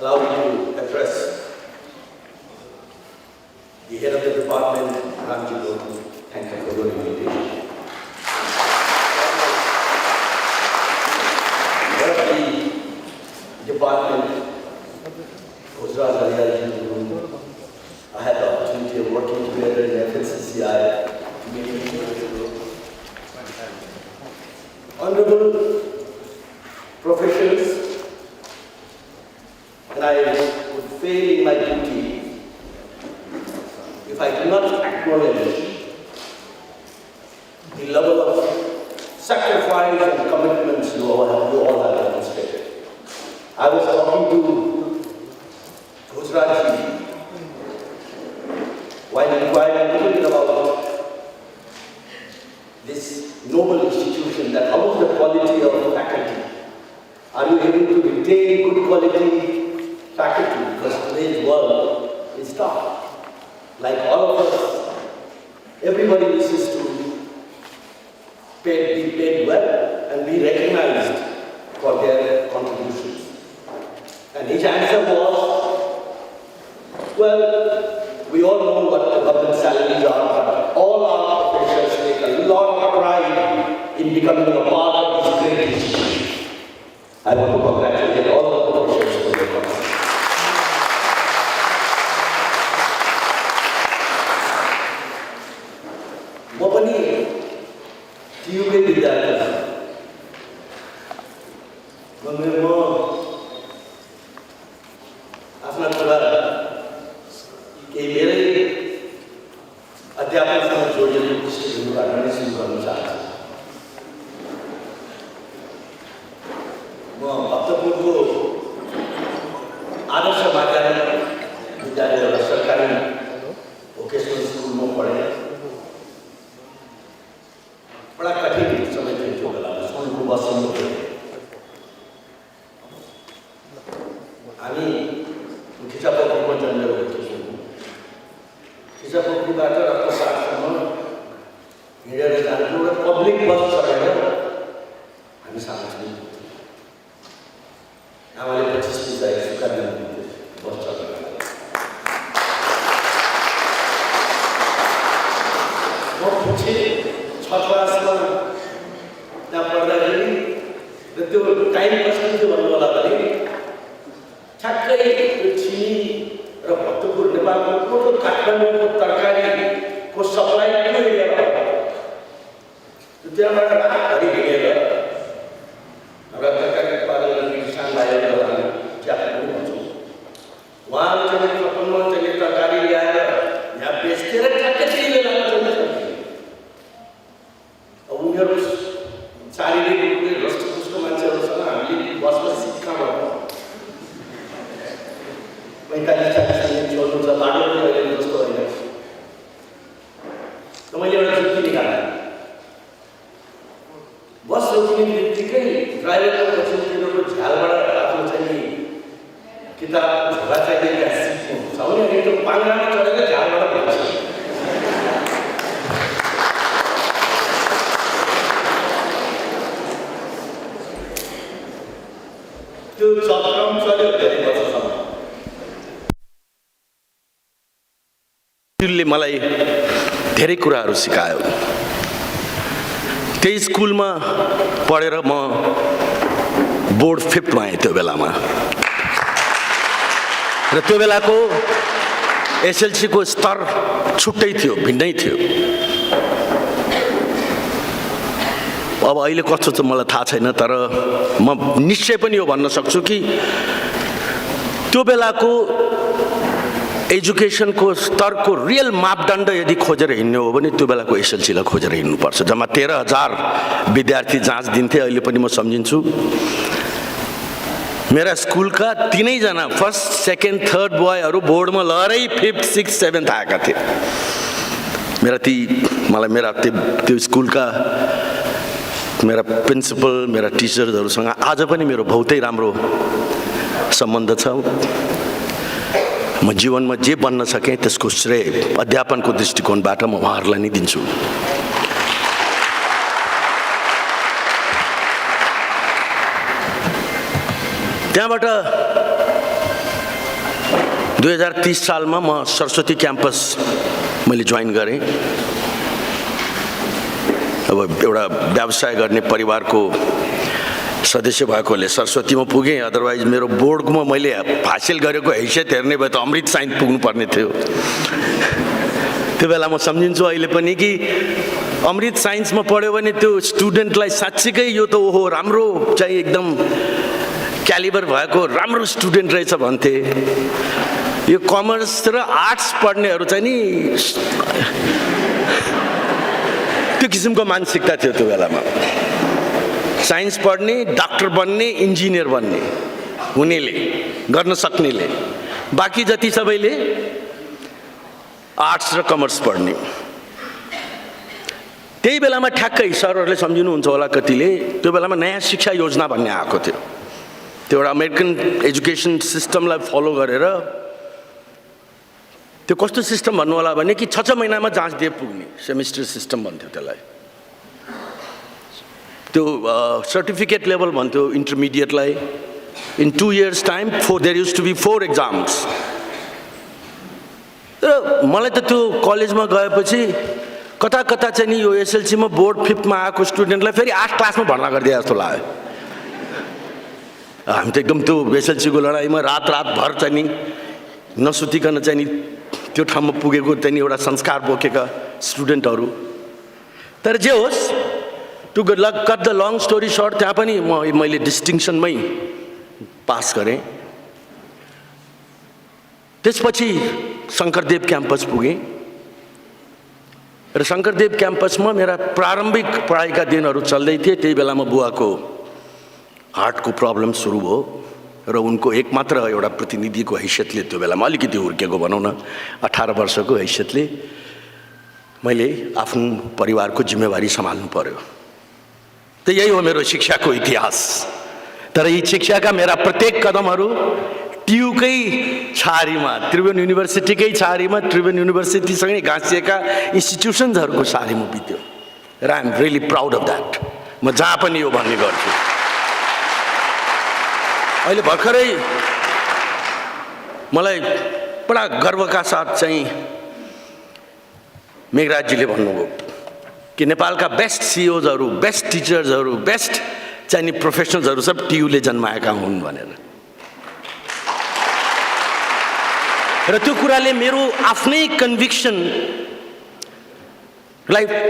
allow me to address the head of the department, Ramji Gordon. Thank you for your invitation. Head of the department, I had the opportunity of working together in FNCCI. Honorable professionals, and I would fail in my duty if I do not acknowledge the level of sacrifice and commitments you all have demonstrated. I was talking to Chaudhary while inquiring a little bit about this noble institution, that how is the quality of faculty? Are you able to retain good quality faculty? Because today's world is tough. Like all of us, everybody wishes to be paid well and be recognized for their contributions. And his answer was, well, we all know what the government salaries are, but all our professors take a lot of pride in becoming a part of this great institution. I want to congratulate all the professors for their contribution. Mopani, TUB विद्यार्थी मम्मीमा आफ्ना कुरा केही मेरै अध्यापनसँग जोडिएको विषयहरूबाट नै सुरु गर्न चाहन्छु। म भक्तपुरको आदर्श विद्यालय एउटा सरकारी भोकेसनल स्कुलमा पढेँ। बड़ा कठिन समय थियो त्यो बेला, स्कुलको बसमा थियौँ। हामी खिचापोखरीमा जन्मेर हुर्कियौँ। खिचापोखरीबाट रक्तसारसम्म हिँडेर जान्थ्यौँ र पब्लिक बस चढेर हामी सानो थियौँ। आमाले 25 पैसा सुक्खा दिनुहुन्थ्यो बस चढेर। म पछि 6 क्लासमा त्यहाँ पढ्दाखेरि र त्यो टाइम कस्तो थियो भन्नु होला भने ठ्याक्कै त्यो चिनी र भक्तपुर नेपालको टोटल काठमाडौँको तरकारीको सप्लाई त्यो एरियामा त्यहाँबाट रातभरि हिँडेर हाम्रा तरकारी उत्पादन गर्ने किसानलाई हामी चिया पनि भन्छौँ। उहाँहरू चाहिँ कपनमा चाहिँ तरकारी ल्याएर यहाँ बेचेर ठ्याक्कै त्यही बेलामा चाहिँ उनीहरू शारीरिक रूपले हृष्टपुष्ट मान्छेहरूसँग हामीले बसमा सिक्का भयो। 45-40 मिनट छोड्नु छ, बाटो पनि अहिले जस्तो होइन। त मैले एउटा जुक्ति निकालेँ। बस रोकिने बित्तिकै ड्राइभरको पछिल्लो झ्यालबाट आफ्नो चाहिँ किताब झोला चाहिँ त्यहाँ सिक्नु छ भने अनि त्यो पाङ्ग्रामा चढेर झ्यालबाट भन्छ। त्यो चक्रम चल्यो धेरै वर्षसम्म। त्यसले मलाई धेरै कुराहरू सिकायो। त्यही स्कुलमा पढेर म बोर्ड 5th मा आएँ त्यो बेलामा। र त्यो बेलाको एसएलसी को स्तर छुट्टै थियो, भिन्नै थियो। अब अहिले कस्तो छ मलाई थाहा छैन, तर म निश्चय पनि यो भन्न सक्छु कि त्यो बेलाको एजुकेसनको स्तरको रियल मापदण्ड यदि खोजेर हिँड्ने हो भने त्यो बेलाको एसएलसीलाई खोजेर हिँड्नुपर्छ। जम्मा 13,000 विद्यार्थी जाँच दिन्थे। अहिले पनि म सम्झिन्छु मेरा स्कुलका 3 जना फर्स्ट, सेकेन्ड, थर्ड बोयहरू बोर्डमा लहरै 5th, 6th, 7th आएका थिए। मेरा त्यो स्कुलका मेरा प्रिन्सिपल, मेरा टिचर्सहरूसँग आज पनि मेरो बहुतै राम्रो सम्बन्ध छ। म जीवनमा जे बन्न सकेँ त्यसको श्रेय अध्यापनको दृष्टिकोणबाट म उहाँहरूलाई नै दिन्छु। त्यहाँबाट 2030 सालमा म सरस्वती क्याम्पस मैले जोइन गरेँ। अब एउटा व्यवसाय गर्ने परिवारको सदस्य भएकोले सरस्वतीमा पुगेँ। अदरवाइज मेरो बोर्डमा मैले हासिल गरेको हैसियत हेर्ने भए त अमृत साइन्स पुग्नुपर्ने थियो। त्यो बेला म सम्झिन्छु अहिले पनि कि अमृत साइन्समा पढ्यो भने त्यो स्टुडेन्टलाई साँच्चीकै यो त ओहो राम्रो चाहिँ एकदम क्यालिबर भएको राम्रो स्टुडेन्ट रहेछ भन्थे। यो कमर्स र आर्ट्स पढ्नेहरू चाहिँ नि त्यो किसिमको मानसिकता थियो त्यो बेलामा। साइन्स पढ्ने, डाक्टर बन्ने, इन्जिनियर बन्ने हुनेले, गर्न सक्नेले, बाँकी जति सबैले आर्ट्स र कमर्स पढ्ने। त्यही बेलामा ठ्याक्कै सरहरूले सम्झिनुहुन्छ होला कतिले, त्यो बेलामा नयाँ शिक्षा योजना भन्ने आएको थियो। त्यो एउटा अमेरिकन एजुकेसन सिस्टमलाई फलो गरेर, त्यो कस्तो सिस्टम भन्नु होला भने कि 6 महिनामा जाँच दिए पुग्ने सेमिस्टर सिस्टम भन्थ्यो त्यसलाई। त्यो सर्टिफिकेट लेभल भन्थ्यो इन्टरमिडिएटलाई। In 2 years time there use to be 4 exams। र मलाई त त्यो कलेजमा गएपछि कता कता चाहिँ नि यो एसएलसीमा बोर्ड 5th आएको स्टुडेन्टलाई फेरि 8 क्लासमा भर्ना गरिदिए जस्तो लाग्यो। हामी त एकदम त्यो एसएलसीको लडाइँमा रात भर चाहिँ नि नसुतिकन चाहिँ नि त्यो ठाउँमा पुगेको चाहिँ नि एउटा संस्कार बोकेका स्टुडेन्टहरू। तर जे होस्, to cut the long story short, त्यहाँ पनि मैले डिस्टिङसनमै पास गरेँ। त्यसपछि शङ्करदेव क्याम्पस पुगेँ र शङ्करदेव क्याम्पसमा मेरा प्रारम्भिक पढाइका दिनहरू चल्दै थिए। त्यही बेलामा बुवाको हार्टको प्रब्लम सुरु भयो र उनको एकमात्र एउटा प्रतिनिधिको हैसियतले, त्यो बेलामा अलिकति हुर्केको भनौँ न 18 वर्षको हैसियतले मैले आफ्नो परिवारको जिम्मेवारी सम्हाल्नु पर्यो। त यही हो मेरो शिक्षाको इतिहास। तर यी शिक्षाका मेरा प्रत्येक कदमहरू टियुकै छारीमा, त्रिभुवन युनिभर्सिटीकै छारीमा, त्रिभुवन युनिभर्सिटीसँगै गाँसिएका इन्स्टिट्युसन्सहरूको छारीमा बित्यो। र I am really proud of that. म जहाँ पनि यो भन्ने गर्छु। अहिले भर्खरै मलाई बडा गर्वका साथ चाहिँ मेघराजजीले भन्नुभयो कि नेपालका बेस्ट सिइओजहरू, बेस्ट टिचर्सहरू, बेस्ट चाहिँ नि प्रोफेसनल्सहरू सब टियुले जन्माएका हुन् भनेर। र त्यो कुराले मेरो आफ्नै कन्भिक्सनलाई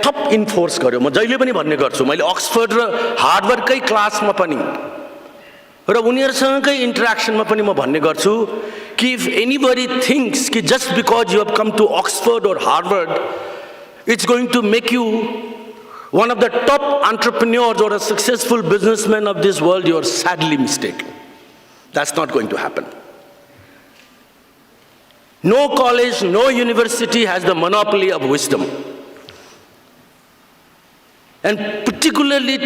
थप इन्फोर्स गर्यो। म जहिले पनि भन्ने गर्छु, मैले अक्सफोर्ड र हार्वर्डकै क्लासमा पनि र उनीहरूसँगकै इन्टरेक्सनमा पनि म भन्ने गर्छु कि इफ एनीबडी थिङ्क्स कि just because you have come to Oxford और Harvard it's going to make you one of the top entrepreneurs or a successful businessman of this world, you are sadly mistaken. That's not going to happen. No college, no university has the monopoly of wisdom. And particularly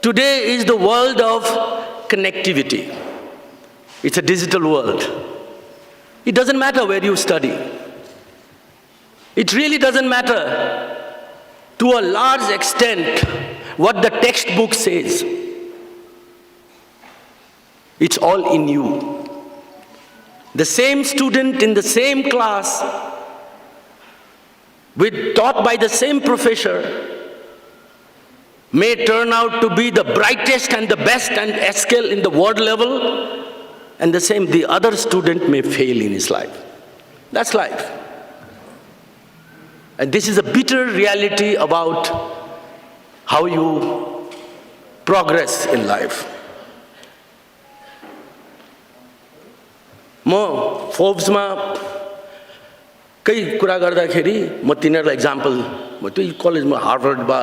today is the world of connectivity. It's a digital world. It doesn't matter where you study. It really doesn't matter to a large extent what the textbook says. It's all in you. The same student in the same class, taught by the same professor, may turn out to be the brightest and the best and skill in the world level, and the other student may fail in his life. That's life. And this is a bitter reality about how you progress in life. म फोर्ब्समा कई कुरा गर्दाखेरि म तिनीहरूलाई example, म त्यो कलेजमा Harvard बा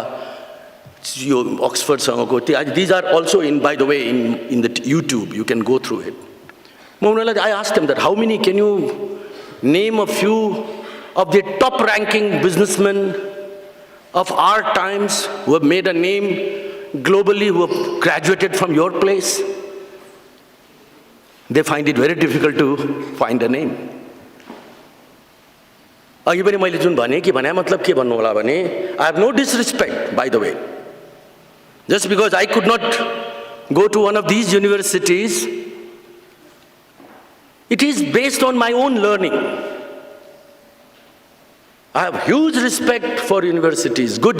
यो अक्सफोर्डसँगको these are also by the way in the YouTube, you can go through it. म उनीहरूलाई I asked them that how many can you name a few of the top ranking businessmen of our times who have made a name globally, who have graduated from your place? They find it very difficult to find a name. अघि पनि मैले जुन भने कि भने मतलब के भन्नु होला भने, I have no disrespect, by the way. Just because I could not go to one of these universities, It is based on my own learning. I have huge respect for universities, good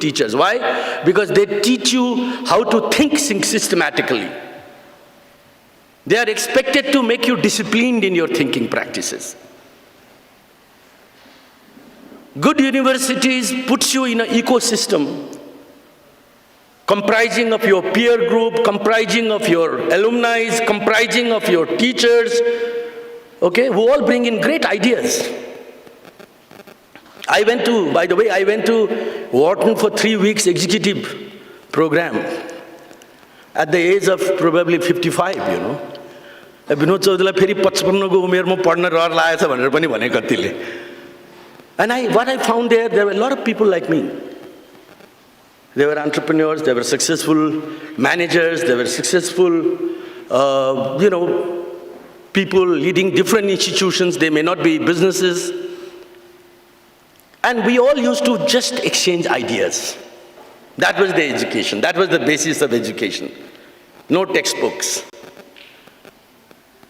teachers. Why? Because they teach you how to think systematically. They are expected to make you disciplined in your thinking practices. Good universities puts you in an ecosystem comprising of your peer group, comprising of your alumni, comprising of your teachers, okay, who all bring in great ideas. I went to Wharton for 3 weeks executive program at the age of probably 55, you know. Binod Chaudharyलाई फेरि 55 को उमेरमा पढ्न रहर लागेछ भनेर पनि भने कतिले. And what I found there were a lot of people like me. They were entrepreneurs, they were successful managers, they were successful, people leading different institutions. They may not be businesses. And we all used to just exchange ideas. That was the education. That was the basis of education. No textbooks.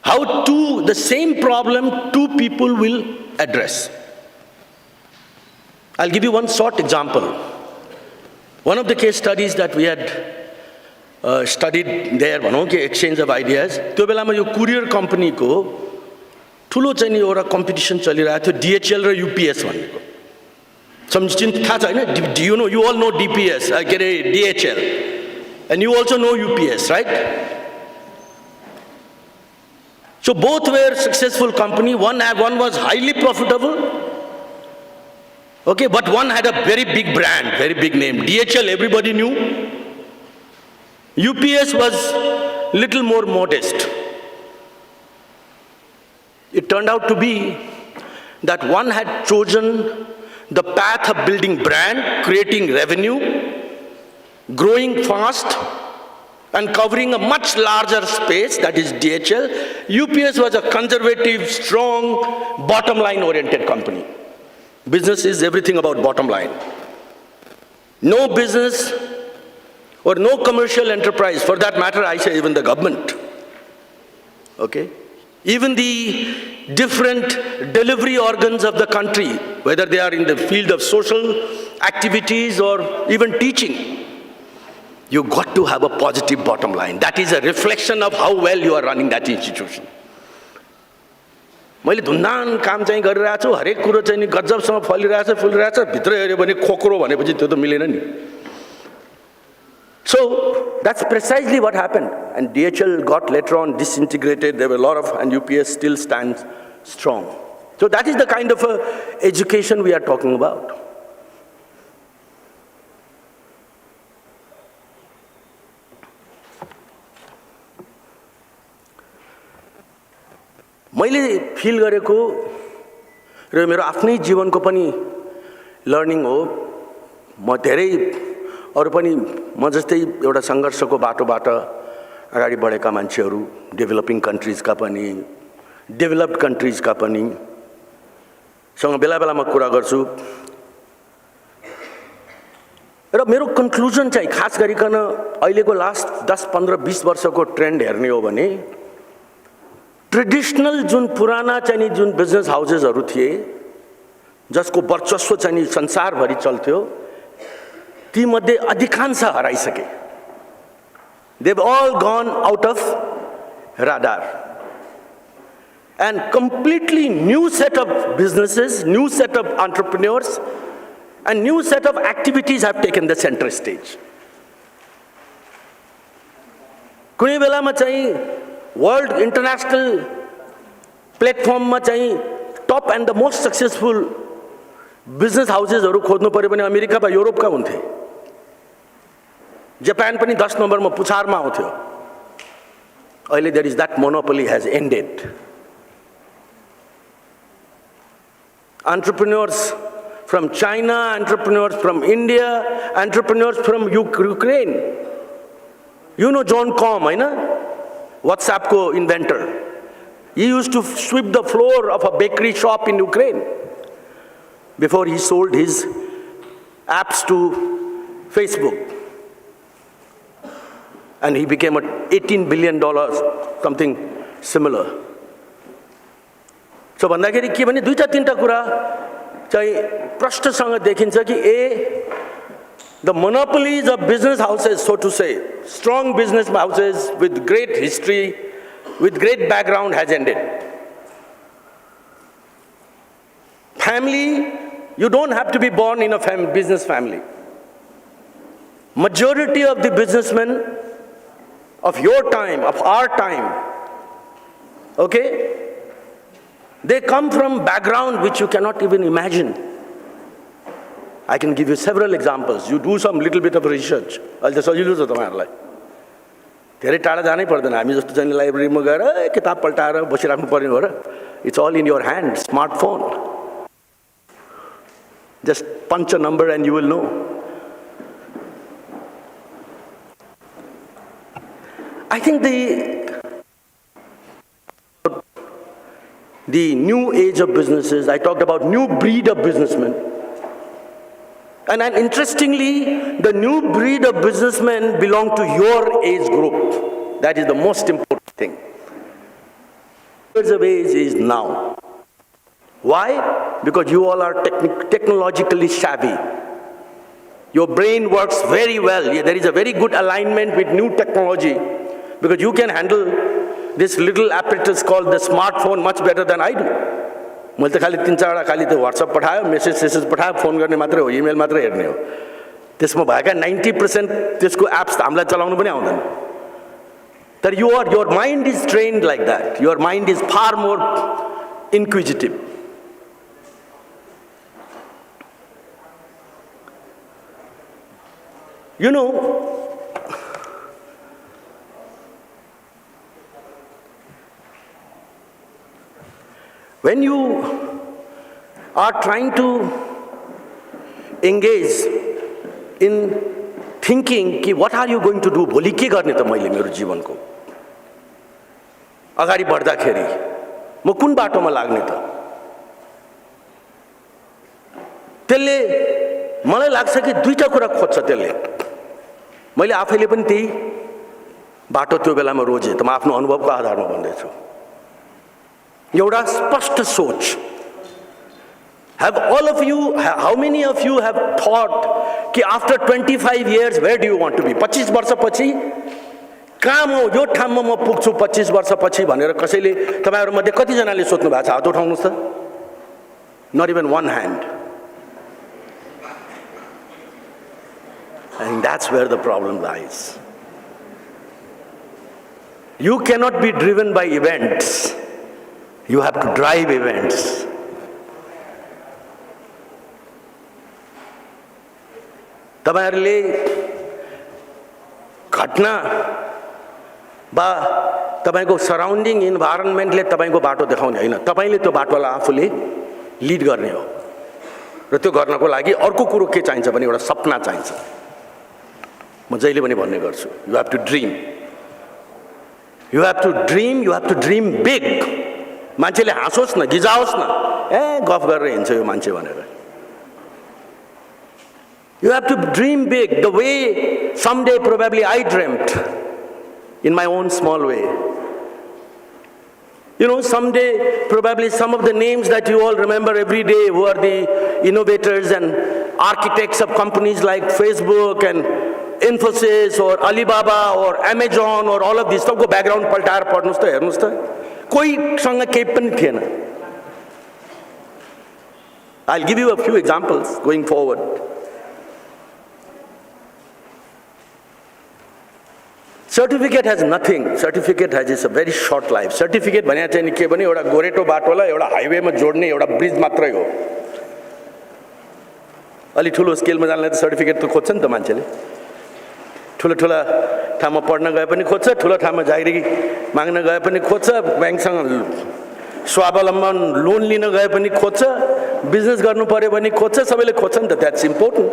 How the same problem two people will address. I'll give you one short example. One of the case studies that we had studied there, exchange of ideas, त्यो बेलामा यो courier company को ठुलो चाहिँ नि एउटा competition चलिरहेको थियो DHL र UPS भनेको. थाहा छ हैन? You all know DPS, DHL, and you also know UPS, right? So both were successful company. One was highly profitable, okay, but one had a very big brand, very big name. DHL everybody knew. UPS was little more modest. It turned out to be that one had chosen the path of building brand, creating revenue, growing fast, and covering a much larger space, that is DHL. UPS was a conservative, strong, bottom line oriented company. Business is everything about bottom line. No business or no commercial enterprise, for that matter, I say even the government, okay? Even the different delivery organs of the country, whether they are in the field of social activities or even teaching, you got to have a positive bottom line. That is a reflection of how well you are running that institution. मैले धुन्दान काम चाहिँ गरिरहेको छु, हरेक कुरो चाहिँ नि गजबसँग फलिरहेछ, भित्र हेर्यो भने खोक्रो भनेपछि त्यो त मिलेन नि. So that's precisely what happened. And DHL got later on disintegrated. There were a lot of, and UPS still stands strong. So that is the kind of education we are talking about. मैले feel गरेको र मेरो आफ्नै जीवनको पनि learning हो. म धेरै अरु पनि म जस्तै एउटा संघर्षको बाटोबाट अगाडि बढेका मान्छेहरू, डेभलपिङ कन्ट्रीजका पनि, डेभलप्ड कन्ट्रीजका पनि सँग बेला बेलामा कुरा गर्छु. र मेरो कन्क्लुजन चाहिँ खास गरिकन अहिलेको लास्ट 10, 15, 20 वर्षको ट्रेन्ड हेर्ने हो भने ट्रेडिशनल जुन पुराना चाहिँ जुन बिजनेस हाउसेसहरू थिए, जसको वर्चस्व चाहिँ संसारभरि चल्थ्यो, ती मध्ये अधिकांश हराइसके. They've all gone out of radar. And completely new set of businesses, new set of entrepreneurs, and new set of activities have taken the center stage. कुनै बेलामा चाहिँ वर्ल्ड इंटरनेशनल प्लेटफर्ममा चाहिँ top and the most successful business हाउसेसहरू खोज्नु पर्यो भने America वा युरोपका हुन्थे. जापान पनि 10 नम्बरमा पुछारमा आउँथ्यो. अहिले there is that monopoly has ended. Entrepreneurs from China, entrepreneurs from India, entrepreneurs from Ukraine. You know John Com, right? WhatsApp ko inventor. He used to sweep the floor of a bakery shop in Ukraine before he sold his apps to Facebook. And he became a $18 billion something similar. So भन्दाखेरि के भने दुईटा तीनटा कुरा चाहिँ प्रष्टसँग देखिन्छ कि the monopolies of business houses, so to say, strong business houses with great history, with great background has ended. Family, you don't have to be born in a business family. Majority of the businessmen of your time, of our time, okay, they come from background which you cannot even imagine. I can give you several examples. You do some little bit of research. अहिले त सजिलो छ तपाईहरुलाई. धेरै टाढा जानै पर्दैन. हामी जस्तो चाहिँ लाइब्रेरीमा गएर किताब पल्टाएर बसिराख्नु पर्ने हो र. It's all in your hand, smartphone. Just punch a number and you will know. I think the new age of businesses, I talked about new breed of businessmen. And interestingly, the new breed of businessmen belong to your age group. That is the most important thing. Years of age is now. Why? Because you all are technologically savvy. Your brain works very well. There is a very good alignment with new technology because you can handle this little apparatus called the smartphone much better than I do. मैले त खाली 3-4 खाली त WhatsApp पठायो, message पठायो, phone गर्ने मात्रै हो, इमेल मात्रै हेर्ने हो. त्यसमा भएका 90% त्यसको एप्स त हामीलाई चलाउनु पनि आउँदैन. तर your mind is trained like that. Your mind is far more inquisitive. You know, when you are trying to engage in thinking कि what are you going to do, भोलि के गर्ने त मैले मेरो जीवनको अगाडि बढ्दाखेरि म कुन बाटोमा लाग्ने त, त्यसले मलाई लाग्छ कि दुईटा कुरा खोज्छ त्यसले. मैले आफैले पनि त्यही बाटो त्यो बेलामा रोजे त म आफ्नो अनुभवको आधारमा भन्दैछु. एउटा स्पष्ट सोच. How many of you have thought कि after 25 years where do you want to be? 25 वर्षपछि कहाँ म यो ठाउँमा म पुग्छु 25 वर्षपछि भनेर कसैले तपाईहरु मध्ये कति जनाले सोच्नु भएको छ? हात उठाउनुस् त. Not even one hand. I think that's where the problem lies. You cannot be driven by events. You have to drive events. तपाईहरुले घटना बा तपाईको सराउन्डिङ इन्भाइरोनमेन्टले तपाईको बाटो देखाउने हैन, तपाईले त्यो बाटोलाई आफूले लिड गर्ने हो. र त्यो गर्नको लागि अर्को कुरो के चाहिन्छ भने एउटा सपना चाहिन्छ. म जहिले पनि भन्ने गर्छु, you have to dream. You have to dream, you have to dream big. मान्छेले हाँसोस् न, गिजाओस् न, गफ गरेर हिँड्छ यो मान्छे भनेर. You have to dream big, the way someday probably I dreamt in my own small way. You know, someday probably some of the names that you all remember every day who are the innovators and architects of companies like Facebook and Infosys or Alibaba or Amazon or all of these, सबको background पल्टाएर पढ्नुस् त, हेर्नुस् त, कोहीसँग केही पनि थिएन. I'll give you a few examples going forward. Certificate has nothing. Certificate has a very short life. Certificate भने चाहिँ के भने एउटा गोरेटो बाटोलाई एउटा हाइवेमा जोड्ने एउटा ब्रिज मात्रै हो. अलि ठुलो स्केलमा जान्नलाई त सर्टिफिकेट त खोज्छ नि त मान्छेले. ठुला ठाउँमा पढ्न गए पनि खोज्छ, ठुला ठाउँमा जागिरी माग्न गए पनि खोज्छ, बैंकसँग स्वावलम्बन लोन लिन गए पनि खोज्छ, बिजनेस गर्नु पर्यो भने खोज्छ, सबैले खोज्छ नि त. That's important.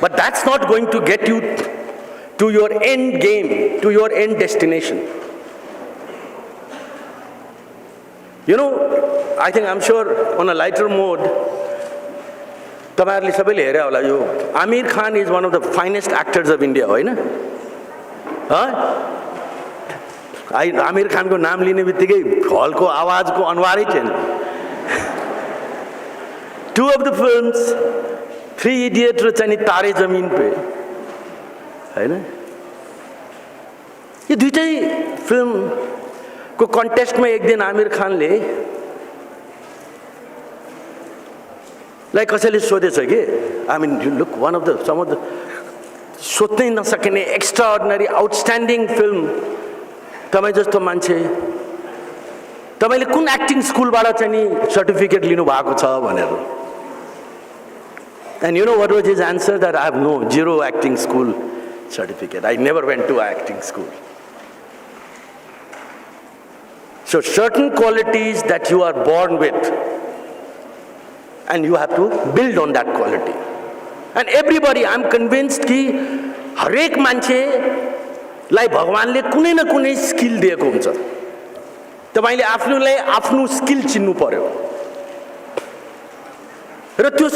But that's not going to get you to your end game, to your end destination. You know, I think I'm sure on a lighter mode, तपाईहरुले सबैले हेरे होला यो Aamir Khan is one of the finest actors of India, होइन? आमिर खानको नाम लिने बित्तिकै हलको आवाजको अनुहारै छैन। Two of the films, Three Idiots र चाहिँ नि तारे जमिन पे, हैन? यो दुईटै फिल्मको कन्टेस्टमा एक दिन आमिर खानले कसैले सोधेछ कि, I mean you look one of the some of the सोच्नै नसकिने एक्स्ट्राअर्डिनरी आउटस्ट्यान्डिङ फिल्म, तपाईँ जस्तो मान्छे, तपाईँले कुन एक्टिङ स्कुलबाट चाहिँ नि सर्टिफिकेट लिनु भएको छ भनेर। And you know what was his answer? That I have no zero acting school certificate. I never went to acting school. So certain qualities that you are born with, and you have to build on that quality. And everybody, I'm convinced कि हरेक मान्छेलाई भगवानले कुनै न कुनै skill दिएको हुन्छ। तपाईले आफूलाई आफ्नो स्किल चिन्नु पर्यो र त्यो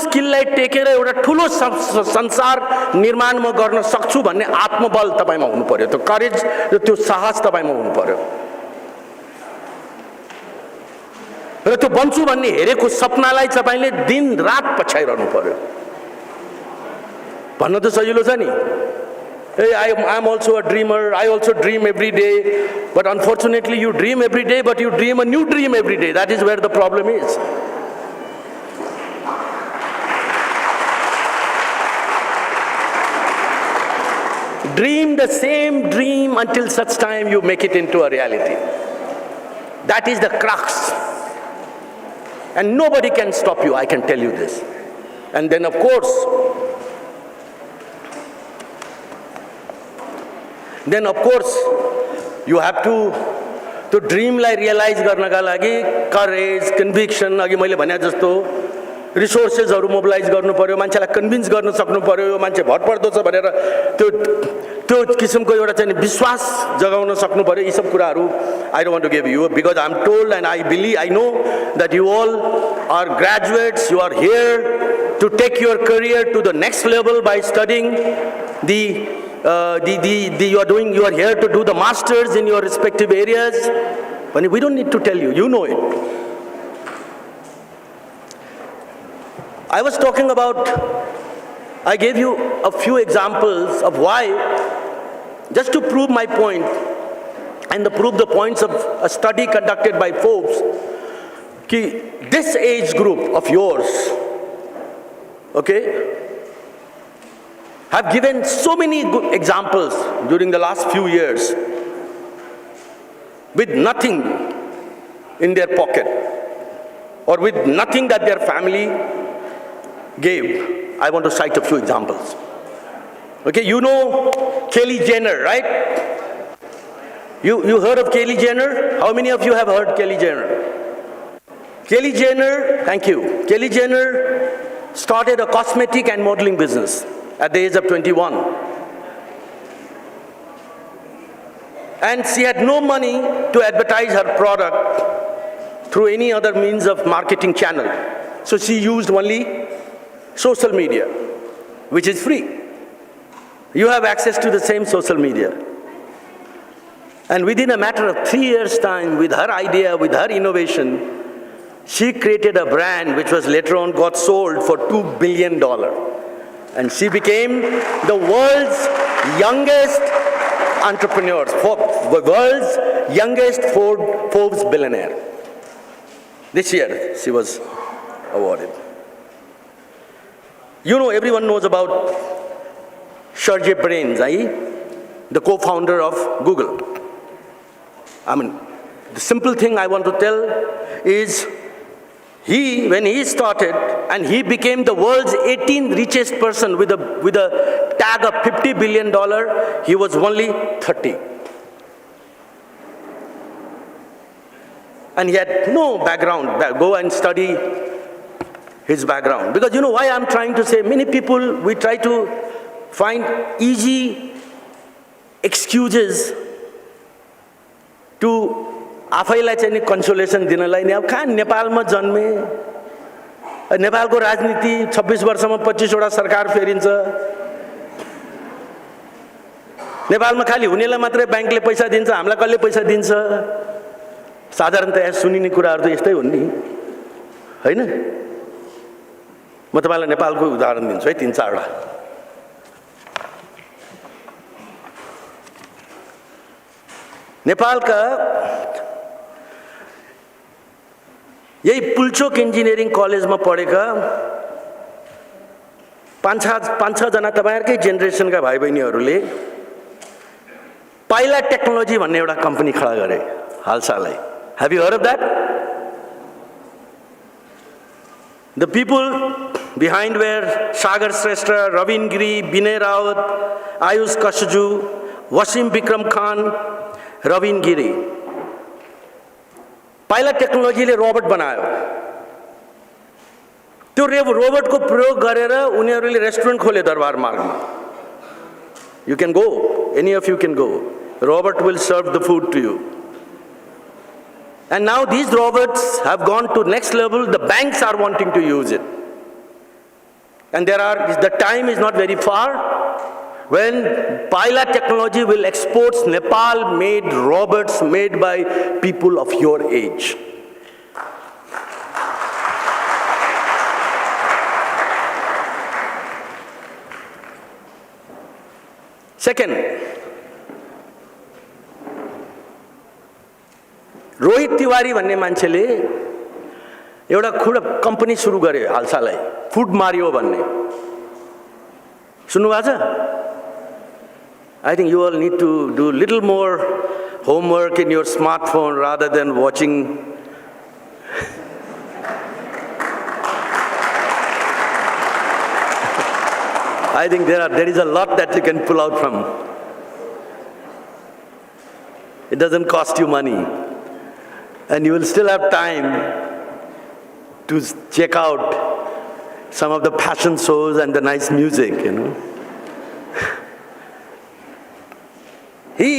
स्किललाई टेकेर एउटा ठुलो संसार निर्माण म गर्न सक्छु भन्ने आत्मबल तपाईमा हुनु पर्यो। त्यो करेज र त्यो साहस तपाईमा हुनु पर्यो र त्यो बन्छु भन्ने हेरेको सपनालाई तपाईले दिन रात पछाइरहनु पर्यो। भन्न त सजिलो छ नि, hey, I'm also a dreamer, I also dream every day, but unfortunately you dream every day, but you dream a new dream every day. That is where the problem is. Dream the same dream until such time you make it into a reality. That is the crux. And nobody can stop you, I can tell you this. And then of course, you have to dream like realize garnaka lagi courage, conviction, agi मैले भने जस्तो resources haru mobilize garnu पर्यो, मान्छेलाई convince गर्न सक्नु पर्यो, यो मान्छे भरपर्दो छ भनेर त्यो किसिमको एउटा चाहिँ विश्वास जगाउन सक्नु पर्यो। यी सब कुराहरु I don't want to give you because I'm told and I believe, I know that you all are graduates, you are here to take your career to the next level by studying you are here to do the masters in your respective areas. But we don't need to tell you, you know it. I was talking about, I gave you a few examples of why, just to prove my point and to prove the points of a study conducted by Forbes, कि this age group of yours, okay, have given so many good examples during the last few years with nothing in their pocket or with nothing that their family gave. I want to cite a few examples. Okay, you know Kylie Jenner, right? You heard of Kylie Jenner? How many of you have heard Kylie Jenner? Kylie Jenner, thank you. Kylie Jenner started a cosmetic and modeling business at the age of 21. And she had no money to advertise her product through any other means of marketing channel. So she used only social media, which is free. You have access to the same social media. And within a matter of 3 years' time, with her idea, with her innovation, she created a brand which was later on got sold for $2 billion. And she became the world's youngest entrepreneur, the world's youngest Forbes billionaire. This year, she was awarded. You know, everyone knows about Sergey Brin, the co-founder of Google. I mean, the simple thing I want to tell is when he started and he became the world's 18th richest person with a tag of $50 billion, he was only 30. And he had no background. Go and study his background. Because you know why I'm trying to say, many people, we try to find easy excuses to आफैलाई चाहिँ नि कन्सोलेसन दिनलाई नि अब कहाँ नेपालमा जन्मे, नेपालको राजनीति 26 वर्षमा 25 वटा सरकार फेरिन्छ, नेपालमा खालि हुनेलाई मात्रै ब्याङ्कले पैसा दिन्छ, हामीलाई कसले पैसा दिन्छ? साधारणतया सुनिने कुराहरू त यस्तै हुन् नि, होइन? म तपाईँलाई नेपालको उदाहरण दिन्छु है, 3-4 वटा। नेपालका यही पुल्चोक इन्जिनियरिङ कलेजमा पढेका 5-6 जना तपाईँहरूकै जेनेरेसनका भाइ बहिनीहरूले पाइला टेक्नोलोजी भन्ने एउटा कम्पनी खडा गरे हालसालै। Have you heard of that? The people behind were Sagar Shrestha, Ravin Giri, Binay Rawat, Ayush Kashju, Wasim Bikram Khan, Ravin Giri. पाइला टेक्नोलोजीले रोबोट बनायो। त्यो रोबोटको प्रयोग गरेर उनीहरूले रेस्टुरेन्ट खोले दरबार मार्गमा। You can go, any of you can go. Robot will serve the food to you. And now these robots have gone to next level. The banks are wanting to use it. And the time is not very far when Paila technology will export Nepal-made robots made by people of your age. Second, Rohit Tiwari भन्ने मान्छेले एउटा company सुरु गरे हालसालै, food Mario भन्ने। सुन्नु भएको छ? I think you all need to do little more homework in your smartphone rather than watching. I think there is a lot that you can pull out from. It doesn't cost you money. And you will still have time to check out some of the fashion shows and the nice music, you know. He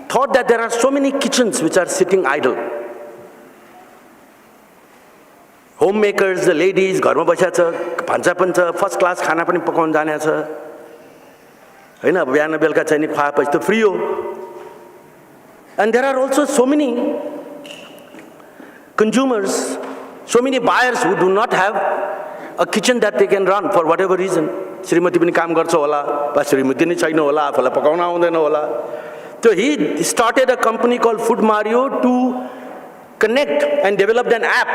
thought that there are so many kitchens which are sitting idle. Homemakers, the ladies, घरमा बसेको छ, भान्सा पनि छ, first class खाना पनि पकाउन जाने छ, हैन? बिहान बेलुका चाहिँ नि खुवाएपछि त फ्री हो. And there are also so many consumers, so many buyers who do not have a kitchen that they can run for whatever reason. श्रीमती पनि काम गर्छ होला, वा श्रीमती नै छैन होला, आफूलाई पकाउन आउँदैन होला. So he started a company called Food Mario to connect and developed an app.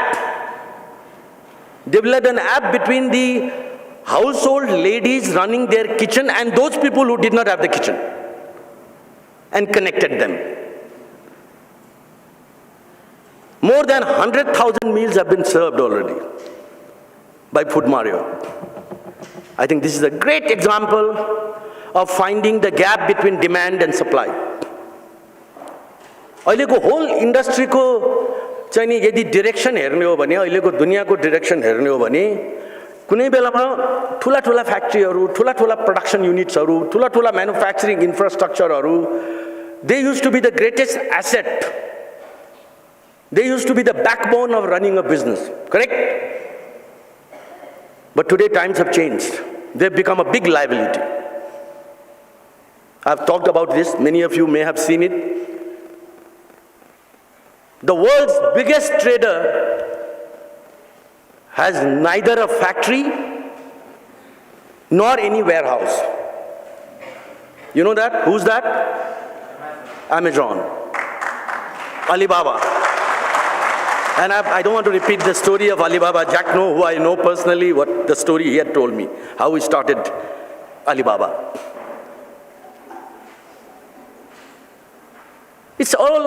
Developed an app between the household ladies running their kitchen and those people who did not have the kitchen, and connected them. More than 100,000 meals have been served already by Food Mario. I think this is a great example of finding the gap between demand and supply. अहिलेको whole इन्डस्ट्रीको चाहिँ नि यदि direction हेर्ने हो भने, अहिलेको दुनियाँको direction हेर्ने हो भने, कुनै बेलामा ठुला ठुला फ्याक्ट्रीहरू, ठुला ठुला प्रोडक्सन युनिट्सहरू, ठुला ठुला manufacturing इन्फ्रास्ट्रक्चरहरू, they used to be the greatest asset. They used to be the backbone of running a business, correct? But today times have changed. They've become a big liability. I've talked about this, many of you may have seen it. The world's biggest trader has neither a factory nor any warehouse. You know that? Who's that? Amazon. Alibaba. And I don't want to repeat the story of Alibaba. Jack know, who I know personally, what the story he had told me, how he started Alibaba. It's all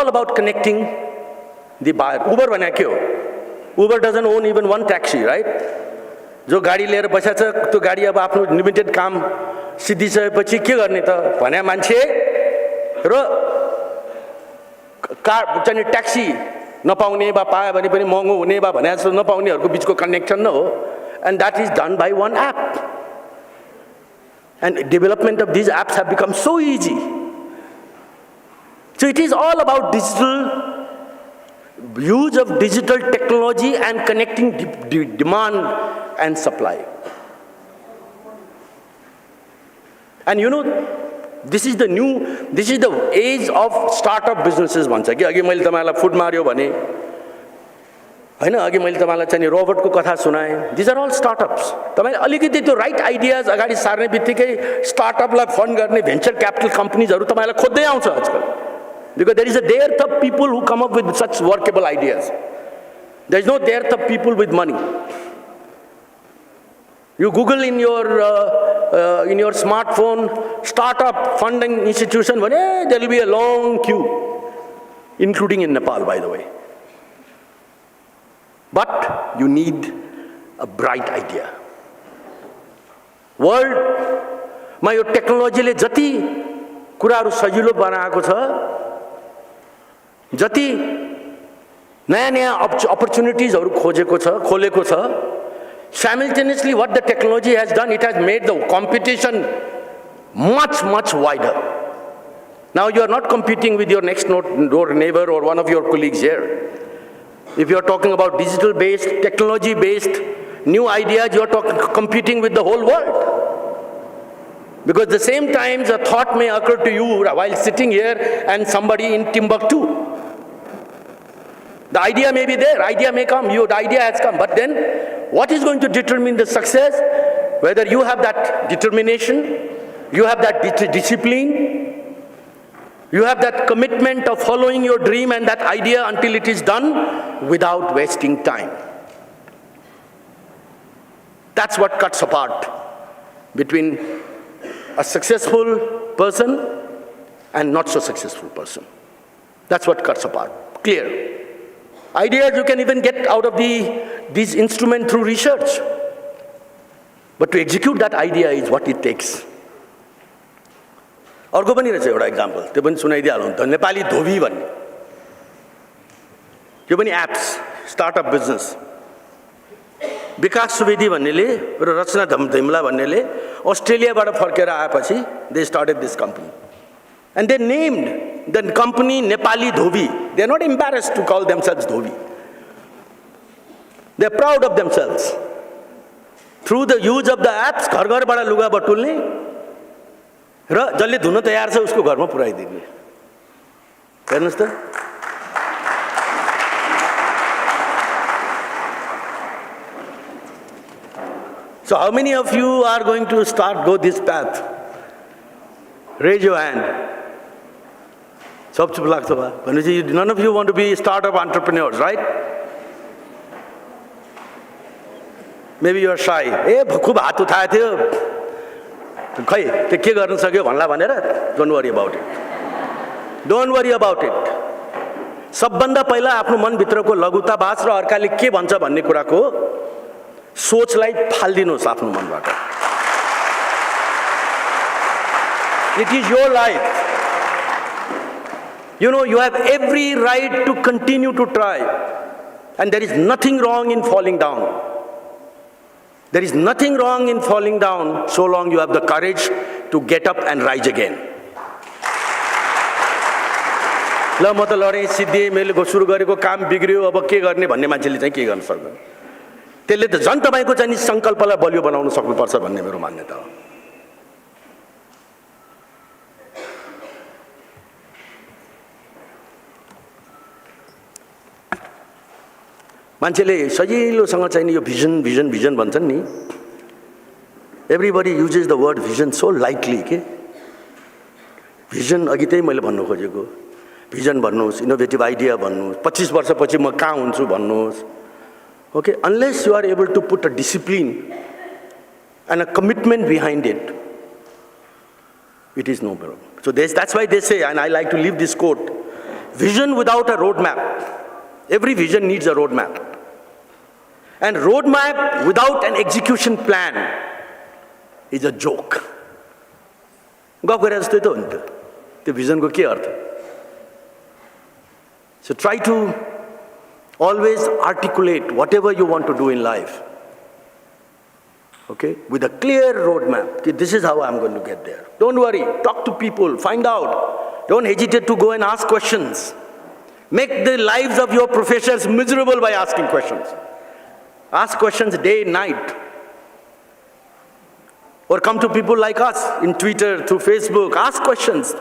about connecting the buyer. Uber भने के हो? Uber doesn't own even one taxi, right? जो गाडी लिएर बसेको छ, त्यो गाडी अब आफ्नो लिमिटेड काम सिद्धिसकेपछि के गर्ने त भने मान्छे र कार चाहिँ ट्याक्सी नपाउने वा पायो भने पनि महँगो हुने वा भने जस्तो नपाउनेहरूको बिचको कनेक्सन न हो. And that is done by one app. And development of these apps have become so easy. So it is all about use of digital technology and connecting demand and supply. And you know, this is the age of startup businesses भन्छ कि अघि मैले तपाईलाई food मार्यो भने हैन अघि मैले तपाईलाई चाहिँ रोबोटको कथा सुनाएँ. These are all startups. तपाईले अलिकति त्यो राइट आइडियाज अगाडि सार्ने बित्तिकै स्टार्टअपलाई फन्ड गर्ने भेन्चर क्यापिटल कम्पनीजहरु तपाईलाई खोज्दै आउँछ आजकल. Because there is a dearth of people who come up with such workable ideas. There is no dearth of people with money. You Google in your smartphone startup funding institution, there will be a long queue, including in Nepal, by the way. But you need a bright idea. World ma yo technology le jati kuraharu sajilo बनाएको छ, जति नयाँ opportunities खोलेको छ, simultaneously what the technology has done, it has made the competition much wider. Now you are not competing with your next door neighbor or one of your colleagues here. If you are talking about digital based, technology based new ideas, you are competing with the whole world. Because the same times a thought may occur to you while sitting here and somebody in Timbuktu. The idea may be there, idea may come, the idea has come, but then what is going to determine the success? Whether you have that determination, you have that discipline, you have that commitment of following your dream and that idea until it is done without wasting time. That's what cuts apart between a successful person and not so successful person. That's what cuts apart. Clear. Ideas you can even get out of these instruments through research. But to execute that idea is what it takes. अर्को पनि रहेछ एउटा example, त्यो पनि सुनाइदिइहालौँ त. नेपाली धोबी भन्ने, यो पनि एप्स स्टार्टअप बिजनेस. विकास सुवेदी भन्नेले र रचना धमधैमला भन्नेले अस्ट्रेलियाबाट फर्केर आएपछि they started this company. And they named the company Nepali Dhobi. They are not embarrassed to call themselves Dhobi. They are proud of themselves. Through the use of the apps, घर-घरबाट लुगा बटुल्ने र जसले धुन तयार छ उसको घरमा पुर्याइदिने. हेर्नुस् त. So how many of you are going to go this path? Raise your hand. सब चुप लाग्छ बा भनेपछि none of you want to be startup entrepreneurs, right? Maybe you are shy. खूब हात उठाएको थियो, खै त्यो के गर्न सक्यो भन्ला भनेर. Don't worry about it. Don't worry about it. सबभन्दा पहिला आफ्नो मनभित्रको लघुतावास र अर्काले के भन्छ भन्ने कुराको सोचलाई फाल्दिनुहोस् आफ्नो मनबाट. It is your life. You know, you have every right to continue to try. And there is nothing wrong in falling down. There is nothing wrong in falling down so long you have the courage to get up and rise again. ल म त लडेँ, सिद्धिएँ, मैले सुरु गरेको काम बिग्रियो, अब के गर्ने भन्ने मान्छेले चाहिँ के गर्न सक्दैन. त्यसले त झन् तपाईको चाहिँ संकल्पलाई बलियो बनाउन सक्नुपर्छ भन्ने मेरो मान्यता हो. मान्छेले सजिलोसँग चाहिँ यो भिजन भन्छन् नि. Everybody uses the word vision so lightly के. भिजन अघि त्यही मैले भन्नु खोजेको. भिजन भन्नुहोस्, इनोभेटिभ आइडिया भन्नुहोस्, 25 वर्षपछि म कहाँ हुन्छु भन्नुहोस्. Okay, unless you are able to put a discipline and a commitment behind it, it is no problem. So that's why they say, and I like to leave this quote, vision without a roadmap. Every vision needs a roadmap. And roadmap without an execution plan is a joke. गफ गरे जस्तै त हो नि त. त्यो भिजनको के अर्थ? So try to always articulate whatever you want to do in life, okay, with a clear roadmap. This is how I'm going to get there. Don't worry, talk to people, find out. Don't hesitate to go and ask questions. Make the lives of your professors miserable by asking questions. Ask questions day and night. Or come to people like us in Twitter, through Facebook, ask questions,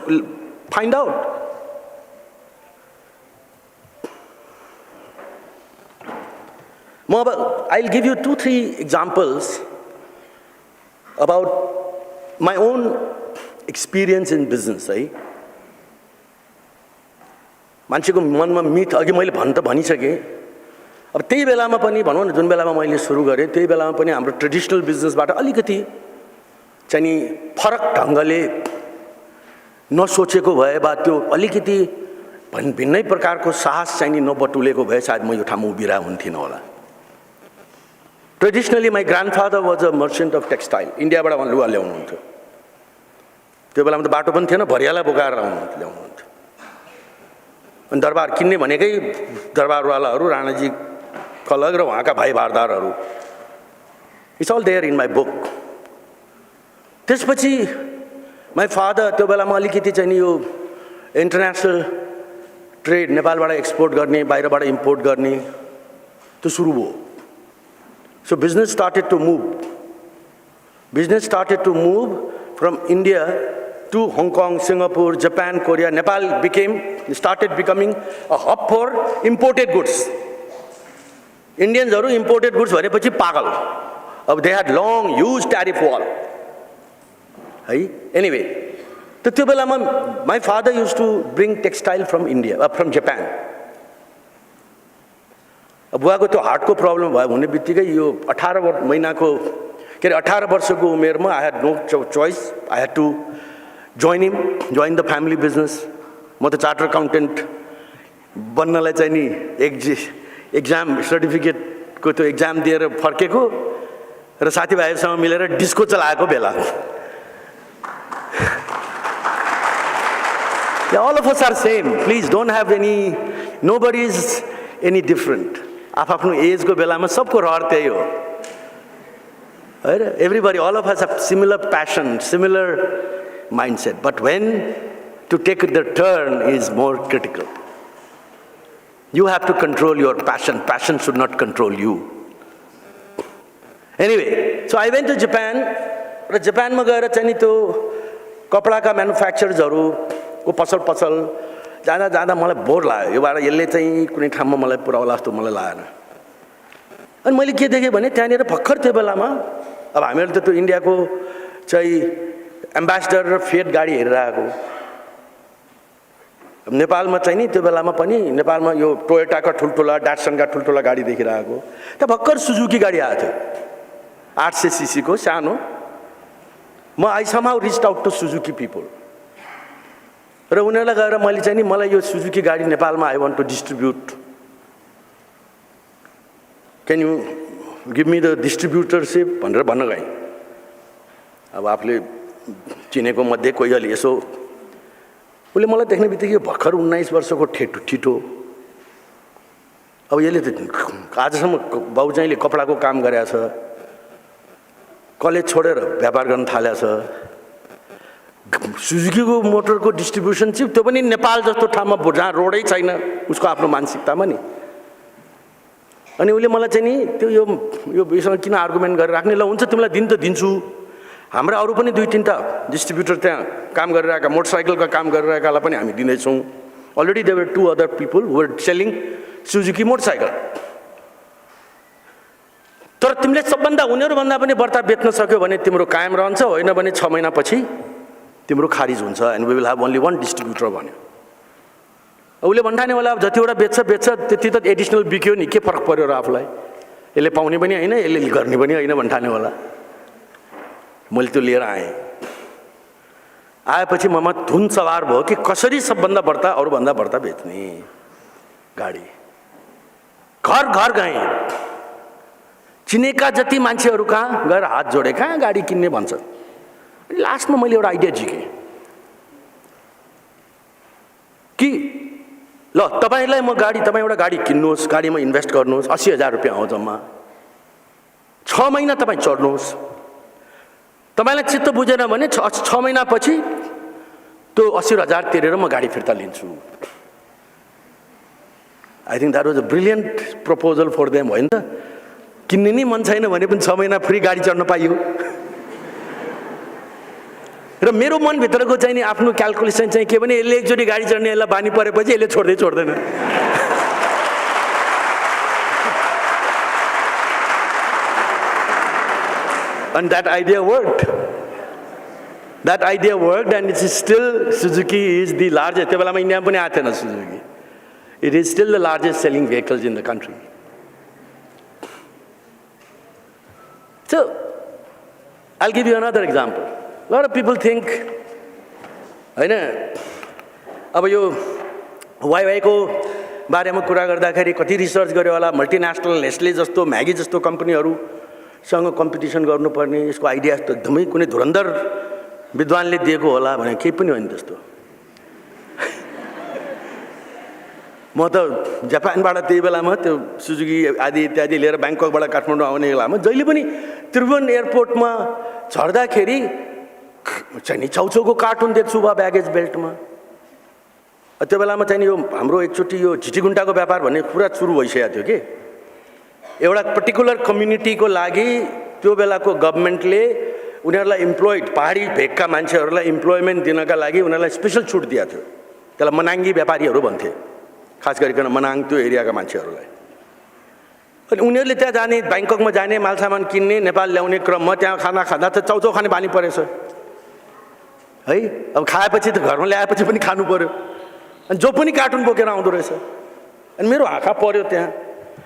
find out. I'll give you 2-3 examples about my own experience in business. मान्छेको मनमा myth अघि मैले भन्न त भनिसकेँ। अब त्यही बेलामा पनि भनौँ न जुन बेलामा मैले सुरु गरेँ त्यही बेलामा पनि हाम्रो ट्रेडिसनल बिजनेसबाट अलिकति चाहिँ नि फरक ढङ्गले नसोचेको भए बा त्यो अलिकति भिन्नै प्रकारको साहस चाहिँ नि नबटुलेको भए सायद म यो ठाउँमा उभिरा हुन्थिनँ होला। Traditionally my grandfather was a merchant of textile. इन्डियाबाट उहाँ लुगा ल्याउनुहुन्थ्यो। त्यो बेलामा त बाटो पनि थिएन, भरियाला बोकाएर ल्याउनुहुन्थ्यो। अनि दरबार किन्ने भनेकै दरबारवालाहरू राणाजी कलग र उहाँका भाइ भारदारहरू। It's all there in my book. त्यसपछि माई फादर त्यो बेलामा अलिकति चाहिँ नि यो इन्टरनेसनल ट्रेड नेपालबाट एक्सपोर्ट गर्ने बाहिरबाट इम्पोर्ट गर्ने त्यो सुरु भयो। So business started to move. Business started to move from India to Hong Kong, Singapore, Japan, Korea. Nepal started becoming a hub for imported goods. Indians are imported goods भनेपछि पागल. They had long, huge tariff wall. Anyway, त्यो बेलामा my father used to bring textile from India, from Japan. बुवाको त्यो हार्टको problem भयो हुने बित्तिकै यो 18 वर्षको उमेरमा I had no choice. I had to join the family business. म त चार्टर अकाउन्टेन्ट बन्नलाई चाहिँ नि एक्जाम सर्टिफिकेटको त्यो एक्जाम दिएर फर्केको र साथीभाइहरूसँग मिलेर डिस्को चलाएको बेला। All of us are same. Please don't have any, nobody is any different. आफ्नो एजको बेलामा सबको रहर त्यही हो हैन। Everybody, all of us have similar passion, similar mindset, but when to take the turn is more critical. You have to control your passion. Passion should not control you. Anyway, so I went to Japan. र जापानमा गएर चाहिँ नि त्यो कपडाका म्यानुफ्याक्चरर्सहरुको पसल जाँदा जाँदा मलाई बोर लाग्यो। योबाट यसले चाहिँ कुनै ठाउँमा मलाई पुर्याउला जस्तो मलाई लागेन। अनि मैले के देखेँ भने त्यहाँनिर भर्खर त्यो बेलामा अब हामीहरूले त त्यो इन्डियाको चाहिँ एम्बेसडर र फिएट गाडी हेरिरहेको। नेपालमा चाहिँ नि त्यो बेलामा पनि नेपालमा यो टोयोटाका ठुल्ठुला डाटसनका ठुल्ठुला गाडी देखिरहेको। त्यहाँ भर्खर सुजुकी गाडी आएको थियो 800 सीसी को सानो। I somehow reached out to Suzuki people. र उनीहरूलाई गएर मैले चाहिँ नि मलाई यो सुजुकी गाडी नेपालमा I want to distribute. Can you give me the distributorship भनेर भन्न गएँ। अब आफूले चिनेको मध्ये कोही अलि यसो उसले मलाई देख्ने बित्तिकै भर्खर 19 वर्षको ठिटो। अब यसले त आजसम्म बाउजाइले कपडाको काम गरेछ, कलेज छोडेर व्यापार गर्न थालेछ। सुजुकीको मोटरको डिस्ट्रिब्युसन चाहिँ त्यो पनि नेपाल जस्तो ठाउँमा जहाँ रोडै छैन उसको आफ्नो मानसिकतामा नि। अनि उसले मलाई चाहिँ नि त्यो यो यसमा किन आर्गुमेन्ट गरेर राख्ने, ल हुन्छ तिमीलाई दिन त दिन्छु। हाम्रो अरू पनि 2-3टा डिस्ट्रिब्युटर त्यहाँ काम गरिरहेका मोटरसाइकलका काम गरिरहेकालाई पनि हामी दिनेछौँ। Already there were 2 other people who were selling Suzuki motorcycle. तर तिमीले सबभन्दा उनीहरूभन्दा पनि बढ्ता बेच्न सक्यो भने तिम्रो कायम रहन्छ, होइन भने 6 महिनापछि तिम्रो खारिज हुन्छ। And we will have only 1 distributor भन्यो। उसले भन्ठाने होला अब जतिवटा बेच्छ त्यति त एडिसनल बिक्यो नि, के फरक पर्यो र आफूलाई, यसले पाउने पनि होइन यसले गर्ने पनि होइन भन्ठाने होला। मैले त्यो लिएर आएपछि ममा धुन सवार भयो कि कसरी सबभन्दा बढ्ता अरूभन्दा बढ्ता बेच्ने गाडी। घर घर गएँ, चिनेका जति मान्छेहरू कहाँ गएर हात जोडे, कहाँ गाडी किन्ने भन्छ। लास्टमा मैले एउटा आइडिया झिकेँ कि ल तपाईलाई म तपाईँ एउटा गाडी किन्नुहोस्, गाडीमा इन्भेस्ट गर्नुहोस्, 80,000 रुपियाँ हो जम्मा, 6 महिना तपाईँ चढ्नुहोस्। तपाईलाई चित्त बुझेन भने 6 महिनापछि त्यो 80,000 तिरेर म गाडी फिर्ता लिन्छु। I think that was a brilliant proposal for them, होइन त? किन्ने नि मन छैन भने पनि 6 महिना फ्री गाडी चढ्न पाइयो। र मेरो मनभित्रको चाहिँ नि आफ्नो क्याल्कुलेसन चाहिँ के भने यसले एकचोटि गाडी चढ्ने यसलाई बानी परेपछि यसले छोड्दैन and that idea worked. That idea worked, and it's still, Suzuki is the largest. त्यो बेलामा इन्डियामा पनि आएको थिएन Suzuki. It is still the largest selling vehicles in the country. So, I'll give you another example. A lot of people think, हैन, अब यो वाइवाईको बारेमा कुरा गर्दाखेरि कति रिसर्च गर्यो होला, मल्टिनेसनल नेस्ले जस्तो म्यागी जस्तो कम्पनीहरूसँग कम्पिटिसन गर्नुपर्ने, यसको आइडिया त एकदमै कुनै धुरन्धर विद्वानले दिएको होला भने केही पनि होइन त्यस्तो। म त जापानबाट त्यही बेलामा त्यो सुजुकी आदि इत्यादि लिएर ब्याङ्ककबाट काठमाडौँ आउने बेलामा जहिले पनि त्रिभुवन एयरपोर्टमा झर्दाखेरि चाहिँ नि छौछौको कार्टुन देख्छु बा ब्यागेज बेल्टमा। त्यो बेलामा चाहिँ नि यो हाम्रो एकचोटि यो झिटिगुन्टाको व्यापार भन्ने पुरा सुरु भइसकेको थियो कि एउटा पर्टिकुलर कम्युनिटीको लागि त्यो बेलाको गभर्नमेन्टले उनीहरूलाई इम्प्लोइड पहाडी भेगका मान्छेहरूलाई इम्प्लोइमेन्ट दिनका लागि उनीहरूलाई स्पेसल छुट दिएको थियो। त्यसलाई मनाङ्गी व्यापारीहरू भन्थे, खास गरिकन मनाङ त्यो एरियाका मान्छेहरूलाई। अनि उनीहरूले त्यहाँ जाने, ब्याङ्ककमा जाने, मालसामान किन्ने, नेपाल ल्याउने क्रममा त्यहाँ खाना खाँदा त चाउचाउ खाने बानी परेछ है। अब खाएपछि त घरमा ल्याएपछि पनि खानु पर्यो, अनि जो पनि कार्टुन बोकेर आउँदो रहेछ। अनि मेरो आँखा पर्यो त्यहाँ,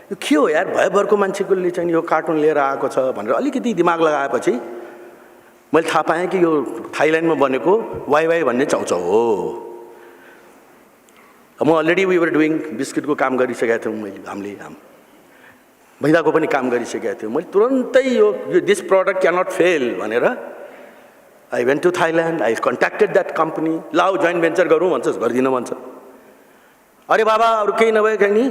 यो के हो यार, भयभरको मान्छेकोले चाहिँ यो कार्टुन लिएर आएको छ भनेर अलिकति दिमाग लगाएपछि मैले थाहा पाएँ कि यो थाइल्यान्डमा बनेको वाइवाई भन्ने चाउचाउ हो। म अलरेडी वी वर डुइङ बिस्कुटको काम गरिसकेको थियौँ, हामीले मैदाको पनि काम गरिसकेको थियौँ। मैले तुरन्तै यो दिस प्रडक्ट क्यानट फेल भनेर I went to Thailand, I contacted that company. लाउ जोइन्ट भेन्चर गरौँ भन्छ, गर्दिनँ भन्छ। अरे बाबा अरू केही नभए नि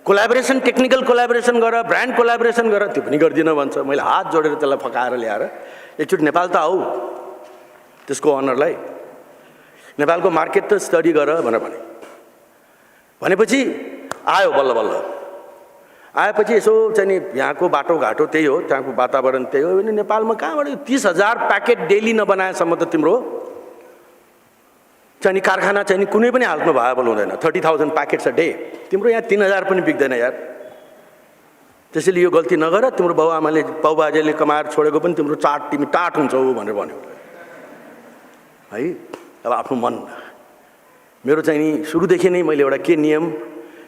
कोलाबोरेसन, टेक्निकल कोलाबोरेसन गर, ब्रान्ड कोलाबोरेसन गर, त्यो पनि गर्दिनँ भन्छ। मैले हात जोडेर त्यसलाई फकाएर ल्याएर एकचोटि नेपाल त आऊ, त्यसको अनरलाई नेपालको मार्केट त स्टडी गर भनेर भनेपछि आयो बल्ल बल्ल। आएपछि यसो चाहिँ नि यहाँको बाटोघाटो त्यही हो, त्यहाँको वातावरण त्यही हो। अनि नेपालमा कहाँबाट 30,000 प्याकेट डेली नबनाएसम्म त तिम्रो चाहिँ नि कारखाना चाहिँ नि कुनै पनि हालतमा भायबल हुँदैन। 30,000 प्याकेट्स अ डे, तिम्रो यहाँ 3,000 पनि बिक्दैन यार। त्यसैले यो गल्ती नगर, तिम्रो बाबुआमाले कमाएर छोडेको पनि तिम्रो तिमी टाट हुन्छौ भनेर भन्यो है। अब आफ्नो मन, मेरो चाहिँ नि सुरुदेखि नै मैले एउटा के नियम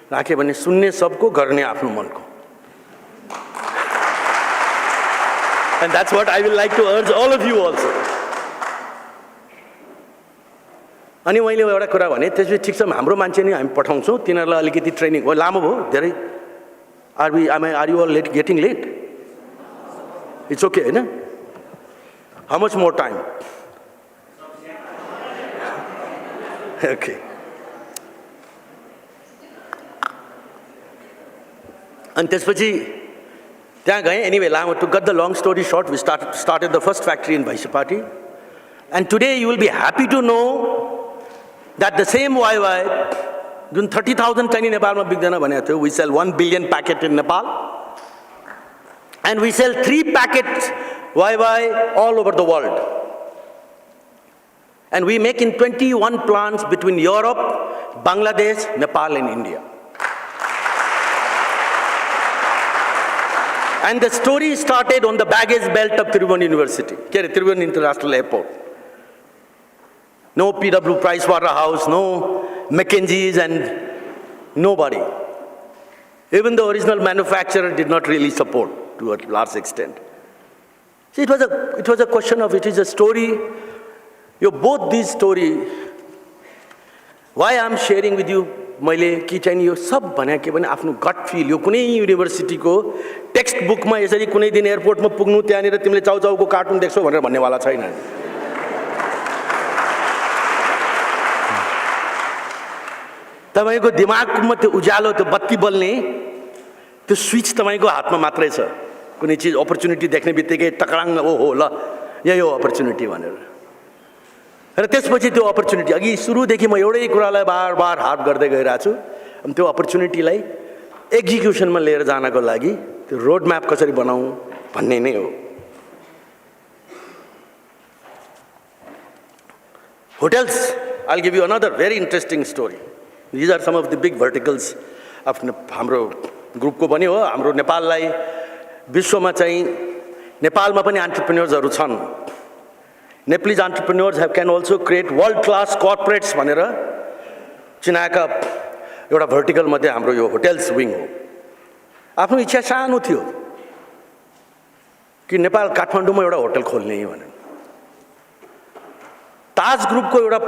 राखेँ भने सुन्ने सबको, गर्ने आफ्नो मनको। And that's what I will like to urge all of you also. अनि मैले एउटा कुरा भने त्यसपछि ठिक छ, हाम्रो मान्छे नि हामी पठाउँछौँ, तिनीहरूलाई अलिकति ट्रेनिङ हो, लामो भयो धेरै। Are you all getting late? It's okay होइन? How much more time? Okay. अनि त्यसपछि त्यहाँ गएँ। एनिवे, लामो to cut the long story short, we started the first factory in Vaishapati. And today you will be happy to know that the same YY, जुन 30,000 ton नेपालमा बिक्दैन भनेको थियो, we sell 1 billion packet in Nepal. And we sell 3 packets YY all over the world. And we make in 21 plants between Europe, Bangladesh, Nepal and India. And the story started on the baggage belt of Tribhuvan University, Tribhuvan International Airport. No PW Pricewaterhouse, no McKinsey's and nobody. Even the original manufacturer did not really support to a large extent. See, it was a question of, it is a story. Both these story, why I am sharing with you, मैले कि चाहिँ यो सब भने के भने आफ्नो got feel, यो कुनै युनिभर्सिटीको टेक्स्ट बुकमा यसरी कुनै दिन एयरपोर्टमा पुग्नु त्यहाँनिर तिमीले चाउचाउको कार्टुन देख्छौ भनेर भन्नेवाला छैन। तपाईको दिमागमा त्यो उज्यालो, त्यो बत्ती बल्ने त्यो स्विच तपाईको हातमा मात्रै छ। कुनै चिज अपर्च्युनिटी देख्ने बित्तिकै टक्राङ, ओहो ल यही हो अपर्च्युनिटी भनेर। र त्यसपछि त्यो अपर्च्युनिटी, अघि सुरुदेखि म एउटै कुरालाई बार बार हार्प गर्दै गइरहेको छु, अनि त्यो अपर्च्युनिटीलाई एक्जिक्युसनमा लिएर जानको लागि त्यो रोड म्याप कसरी बनाऊ भन्ने नै हो। Hotels, I'll give you another very interesting story. These are some of the big verticals of हाम्रो ग्रुपको पनि हो. हाम्रो नेपाललाई विश्वमा चाहिँ नेपालमा पनि एन्टरप्रेन्योर्सहरू छन्. Nepalese entrepreneurs can also create world-class corporates भनेर चिनाएका एउटा भर्टिकल मध्ये हाम्रो यो होटल्स विङ हो. आफ्नो इच्छा सानो थियो कि नेपाल काठमाडौँमा एउटा होटल खोल्ने भनेर. ताज ग्रुपको एउटा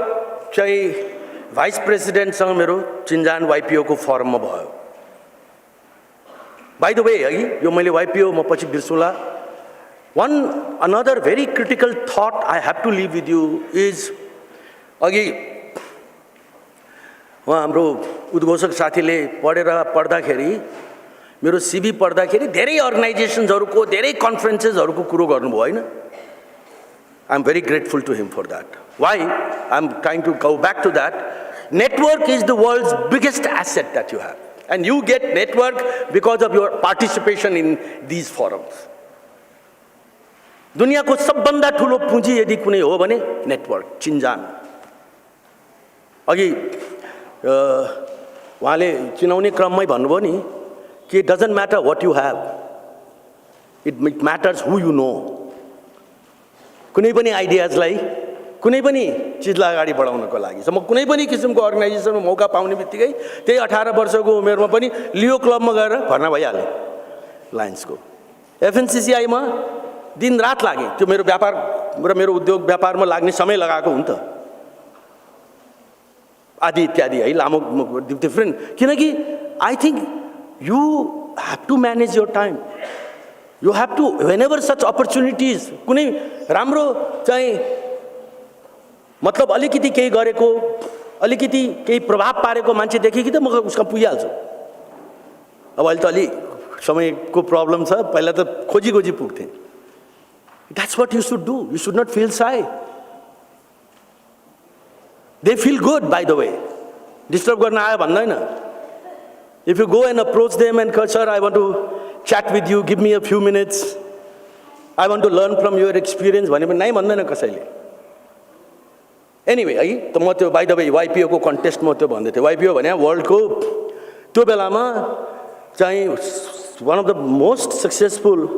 चाहिँ भाइस प्रेसिडेन्टसँग मेरो चिन्जान YPO को फर्ममा भयो. बाइ द वे है यो मैले YPO म पछि बिर्सुला. Another very critical thought I have to leave with you is अघि उहाँ हाम्रो उद्घोषक साथीले पढ्दाखेरि मेरो CV पढ्दाखेरि धेरै अर्गनाइजेसन्सहरुको धेरै कन्फरेन्सेसहरुको कुरो गर्नुभयो हैन. I'm very grateful to him for that. Why? I'm trying to go back to that. Network is the world's biggest asset that you have. And you get network because of your participation in these forums. दुनियाँको सबभन्दा ठुलो पुँजी यदि कुनै हो भने network, चिन्जान. अघि उहाँले चिनाउने क्रममै भन्नुभयो नि कि it doesn't matter what you have. It matters who you know. कुनै पनि आइडियाजलाई कुनै पनि चीजलाई अगाडि बढाउनको लागि म कुनै पनि किसिमको अर्गनाइजेसनमा मौका पाउने बित्तिकै त्यही 18 वर्षको उमेरमा पनि लियो क्लबमा गएर भर्ना भइहाले. लायन्सको FNCCI मा दिन रात लागे. त्यो मेरो व्यापार र मेरो उद्योग व्यापारमा लाग्ने समय लगाएको हुन्छ आदि इत्यादि है. लामो डिफरेन्ट किनकि I think you have to manage your time. You have to, whenever such opportunities, कुनै राम्रो चाहिँ मतलब अलिकति केही गरेको, अलिकति केही प्रभाव पारेको मान्छे देखे कि त म उसका पुगिहाल्छु. अब अहिले त अलि समयको प्रब्लम छ. पहिला त खोजी पुग्थे. That's what you should do. You should not feel shy. They feel good, by the way. Disturb गर्न आयो भन्दैन. If you go and approach them and sir, I want to chat with you, give me a few minutes. I want to learn from your experience. भने पनि नाइ भन्दैन कसैले. Anyway, है त म त्यो by the way YPO को कन्टेस्ट म त्यो भन्दै थिए. YPO भने वर्ल्डको त्यो बेलामा चाहिँ one of the most successful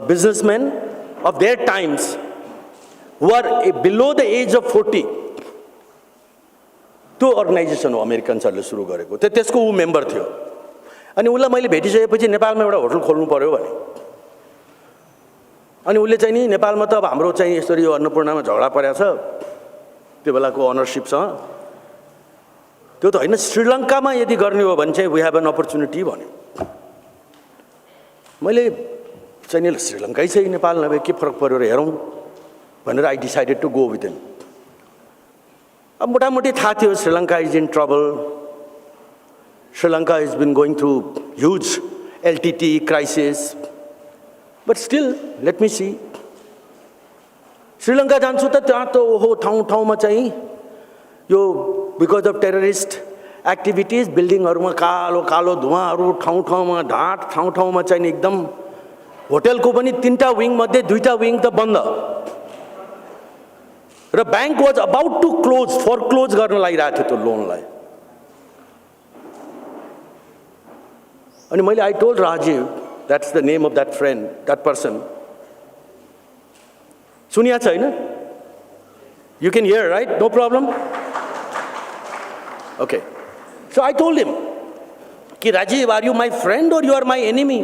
businessmen of their times who are below the age of 40. त्यो अर्गनाइजेसन हो अमेरिकन्सहरूले सुरु गरेको. त्यसको ऊ मेम्बर थियो. अनि उलाई मैले भेटिसकेपछि नेपालमा एउटा होटल खोल्नु पर्यो भने अनि उले चाहिँ नि नेपालमा त अब हाम्रो चाहिँ यसरी यो अन्नपूर्णमा झगडा परेको छ त्यो बेलाको ओनरशिपसँग. त्यो त हैन श्रीलङ्कामा यदि गर्ने हो भने चाहिँ वी हैव एन अपर्चुनिटी भन्यो. मैले चाहिँ नि श्रीलङ्कै चाहिँ नेपाल नभए के फरक पर्यो र हेरौँ भनेर I decided to go with हिम. अब मोटामोटी थाहा थियो Sri Lanka is in trouble. Sri Lanka has been going through huge LTT crisis. But still, let me see. Sri Lanka जान्छु त त्यहाँ त ओहो ठाउँ-ठाउँमा चाहिँ यो because of terrorist activities बिल्डिङहरुमा कालो धुवाँहरु ठाउँ-ठाउँमा ढाँट ठाउँ-ठाउँमा चाहिँ एकदम होटलको पनि 3टा विङ मध्ये 2टा विङ त बन्द. र bank was about to foreclose गर्न लागिरहेको थियो त्यो लोनलाई. अनि मैले I told Rajiv, that's the name of that friend, that person. सुनिया छैन? You can hear, right? No problem? Okay. So I told him, कि Rajiv, are you my friend or you are my enemy?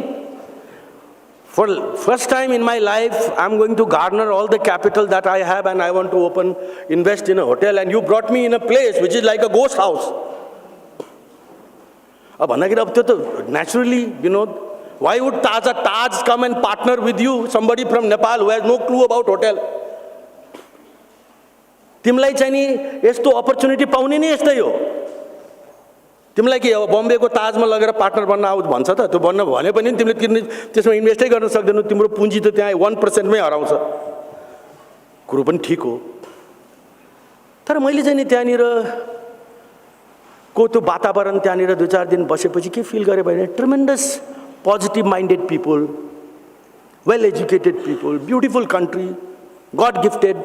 For first time in my life, I'm going to garner all the capital that I have and I want to invest in a hotel, and you brought me in a place which is like a ghost house. अब भन्दाखेरि अब त्यो त naturally, why would Taj come and partner with you, somebody from Nepal who has no clue about hotel? तिमीलाई चाहिँ नि यस्तो opportunity पाउने नै यस्तै हो. तिमीलाई के अब बम्बेको ताजमा लगेर पार्टनर बन्न आउ भन्छ त त्यो बन्न भने पनि तिमीले त्यसमा इन्भेस्टै गर्न सक्दैनौ. तिम्रो पुँजी त त्यहाँ 1% मै हराउँछ. कुरो पनि ठीक हो. तर मैले चाहिँ नि त्यहाँनिर को त्यो वातावरण त्यहाँनिर 2-4 दिन बसेपछि के फिल गरे भने ट्रेमेन्डस positive minded people, well educated people, beautiful country, God gifted.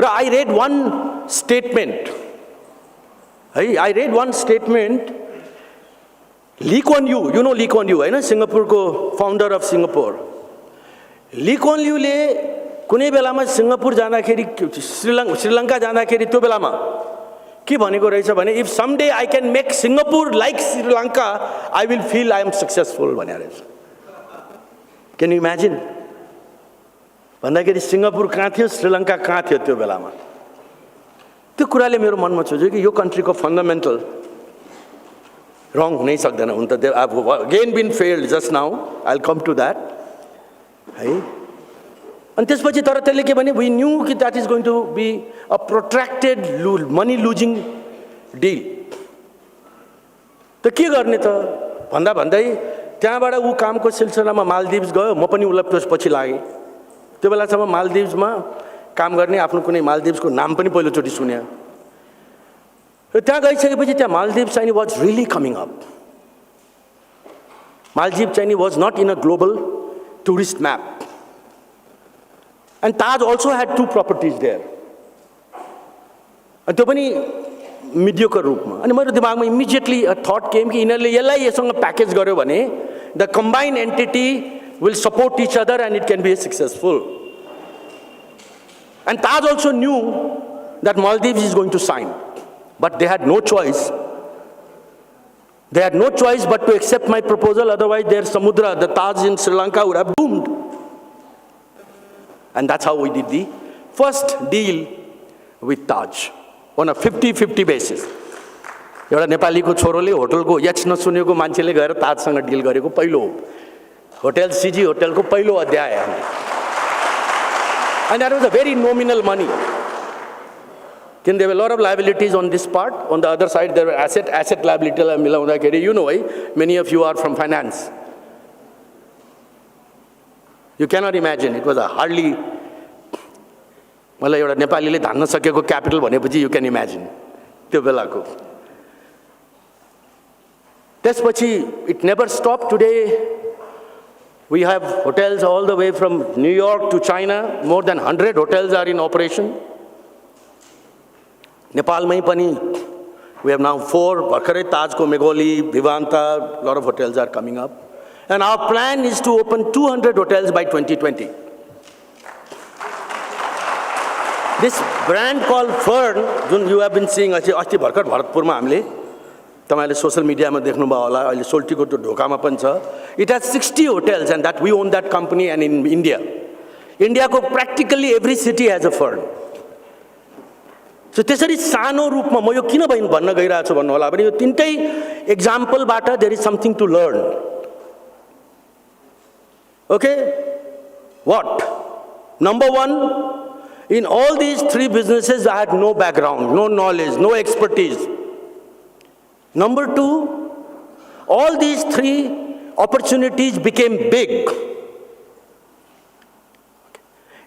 I read one statement. I read one statement. Lee Kuan Yew, you know Lee Kuan Yew, right? Singapore ko founder of Singapore. Lee Kuan Yew le कुनै बेलामा Singapore जाँदाखेरि श्रीलङ्का जाँदाखेरि त्यो बेलामा के भनेको रहेछ भने if someday I can make Singapore like Sri Lanka, I will feel I am successful भने रहेछ. Can you imagine? भन्दाखेरि सिंगापुर कहाँ थियो, श्रीलङ्का कहाँ थियो त्यो बेलामा. त्यो कुराले मेरो मनमा छोड्यो कि यो कन्ट्रीको फन्डामेन्टल रङ हुनै सक्दैन. हुन त I've again been failed just now. I'll come to that. है. अनि त्यसपछि तर त्यसले के भने we knew कि that is going to be a protracted money losing deal. त के गर्ने त भन्दा भन्दै त्यहाँबाट ऊ कामको सिलसिलामा मालदिभ्स गयो. म पनि उलाई त्यसपछि लागेँ. त्यो बेलासम्म मालदिभ्समा काम गर्ने आफ्नो कुनै मालदिभ्सको नाम पनि पहिलोचोटि सुन्या. र त्यहाँ गइसकेपछि त्यहाँ मालदिभ्स चाहिँ was really coming up. Maldives चाहिँ was not in a global tourist map. And Taj also had 2 properties there. And त्यो पनि mediocre रूपमा. अनि मेरो दिमागमा immediately a thought came कि यिनीहरूले यसलाई यससँग प्याकेज गर्यो भने the combined entity will support each other and it can be successful. And Taj also knew that Maldives is going to sign. But they had no choice. They had no choice but to accept my proposal, otherwise their Samudra, the Taj in Sri Lanka would have boomed. And that's how we did the first deal with Taj on a 50-50 basis. एउटा नेपालीको छोरोले होटलको यच नसुनेको मान्छेले गएर ताजसँग deal गरेको पहिलो hotel CG होटलको पहिलो अध्याय. And that was a very nominal money. Then there were a lot of liabilities on this part. On the other side, there were asset liability. You know, many of you are from finance. You cannot imagine. It was a hardly. मलाई एउटा नेपालीले धान्न सकेको capital भनेपछि you can imagine. त्यो बेलाको. त्यसपछि it never stopped. Today we have hotels all the way from New York to China. More than 100 hotels are in operation. नेपालमै पनि we have now 4. भर्खरै ताजको Megholi, भिवान्ता, a lot of hotels are coming up. And our plan is to open 200 hotels by 2020. This brand called Fern, जुन you have been seeing, अस्ति भर्खर भरतपुरमा हामीले तपाईले social मिडियामा देख्नुभयो होला, अहिले सोल्टीको त्यो ढोकामा पनि छ. It has 60 hotels and that we own that company. And in India, Indiaको practically every city has a Fern. So त्यसरी सानो रूपमा म यो किन भन्न गइरहेको छु भन्नु होला भने यो तीनटै एक्जाम्पलबाट there is something to learn. Okay? What? Number 1, in all these 3 businesses I had no background, no knowledge, no expertise. Number 2, all these 3 opportunities became big.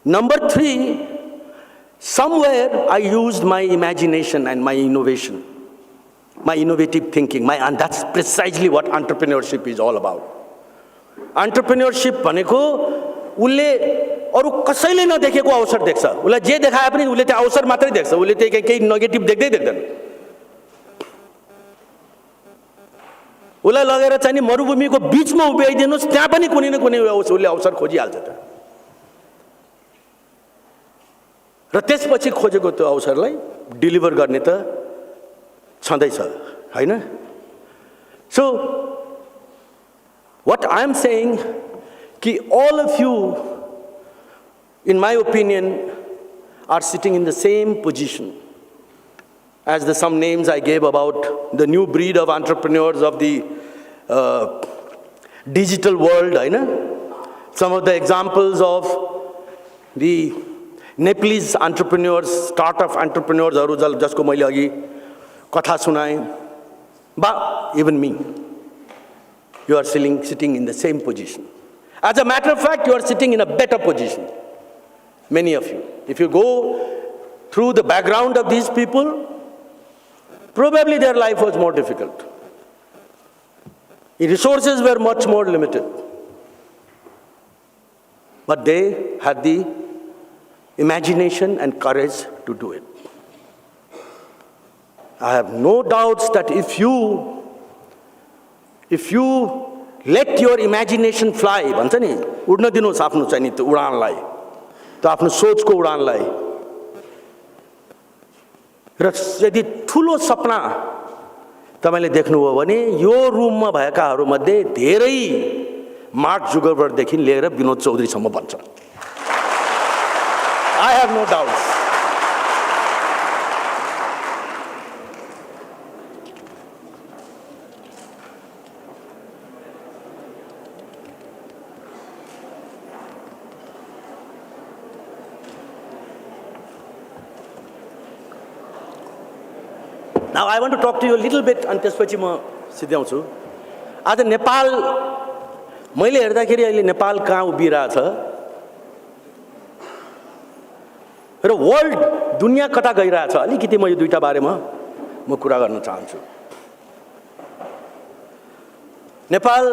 Number 3, somewhere I used my imagination and my innovation, my innovative thinking, and that's precisely what entrepreneurship is all about. Entrepreneurship भनेको उसले अरु कसैले नदेखेको अवसर देख्छ. उसलाई जे देखाए पनि उसले त्यो अवसर मात्रै देख्छ. उसले त्यो केही नेगेटिभ देख्दैन. उसलाई लगेर चाहिँ नि मरुभूमिको बीचमा उभ्याइदिनुस्, त्यहाँ पनि कुनै न कुनै उसले अवसर खोजिहाल्छ त. र त्यसपछि खोजेको त्यो अवसरलाई डेलिभर गर्ने त छँदैछ, हैन? So what I am saying कि all of you, in my opinion, are sitting in the same position as some names I gave about the new breed of entrepreneurs of the digital world. Some of the examples of the Nepalese entrepreneurs, startup entrepreneurs, jasko मैले अघि कथा सुनाएँ, but even me. You are sitting in the same position. As a matter of fact, you are sitting in a better position. Many of you. If you go through the background of these people, probably their life was more difficult. The resources were much more limited. But they had the imagination and courage to do it. I have no doubts that if you let your imagination fly, भन्छ नि, उड्न दिनुहोस् आफ्नो चाहिँ नि त्यो उडानलाई, त्यो आफ्नो सोचको उडानलाई, र यदि ठुलो सपना तपाईले देख्नुभयो भने यो रुममा भएकाहरूमध्ये धेरै मार्क जुगरबर्गदेखि लिएर विनोद चौधरीसम्म भन्छन्. I have no doubts. Now I want to talk to you a little bit and त्यसपछि म सिध्याउँछु. आज नेपाल मैले हेर्दाखेरि अहिले नेपाल कहाँ उभिरहेछ र वर्ल्ड दुनिया कता गइरहेछ, अलिकति म यो दुईटा बारेमा म कुरा गर्न चाहन्छु. नेपाल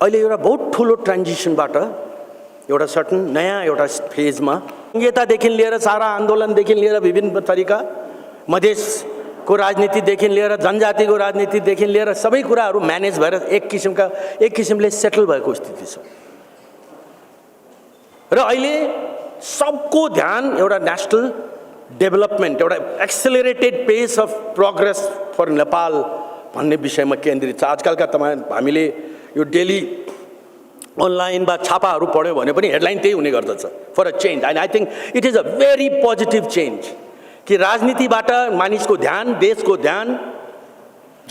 अहिले एउटा बहुत ठुलो ट्रान्जिसनबाट एउटा सर्टन नयाँ एउटा फेजमा, संघीयतादेखि लिएर सारा आन्दोलनदेखि लिएर विभिन्न तरिका, मधेसको राजनीतिदेखि लिएर जनजातिको राजनीतिदेखि लिएर सबै कुराहरू म्यानेज भएर एक किसिमले सेटल भएको स्थिति छ. र अहिले सबको ध्यान एउटा नेशनल डेभलपमेन्ट, एउटा एक्सेलरेटेड पेस अफ प्रोग्रेस फर नेपाल भन्ने विषयमा केन्द्रित छ. आजकलका हामीले यो डेली अनलाइन बा छापाहरू पढ्यो भने पनि हेडलाइन त्यही हुने गर्दछ, for a change. And I think it is a very positive change कि राजनीतिबाट मानिसको ध्यान, देशको ध्यान,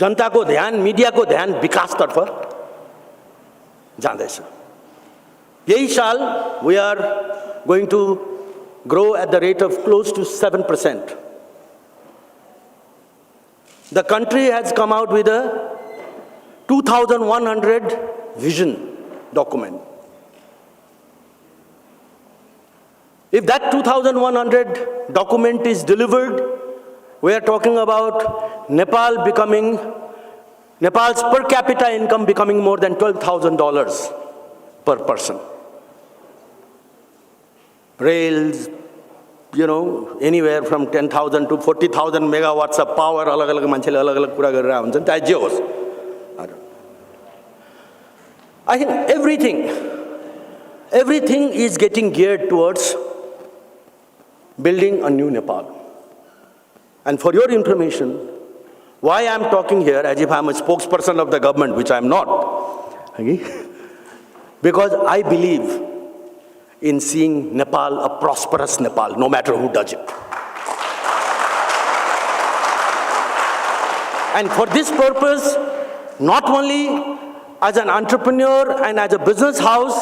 जनताको ध्यान, मिडियाको ध्यान विकासतर्फ जाँदैछ. यही साल we are going to grow at the rate of close to 7%. The country has come out with a 2100 vision document. If that 2100 document is delivered, we are talking about Nepal's per capita income becoming more than $12,000 per person. Rails, anywhere from 10,000 to 40,000 megawatts of power, alag-alag manchele alag-alag कुरा गरेर हुन्छन्, चाहे जे होस्. I think everything is getting geared towards building a new Nepal. And for your information, why I'm talking here as if I'm a spokesperson of the government, which I'm not, okay? Because I believe in seeing Nepal a prosperous Nepal, no matter who does it. And for this purpose, not only as an entrepreneur and as a business house,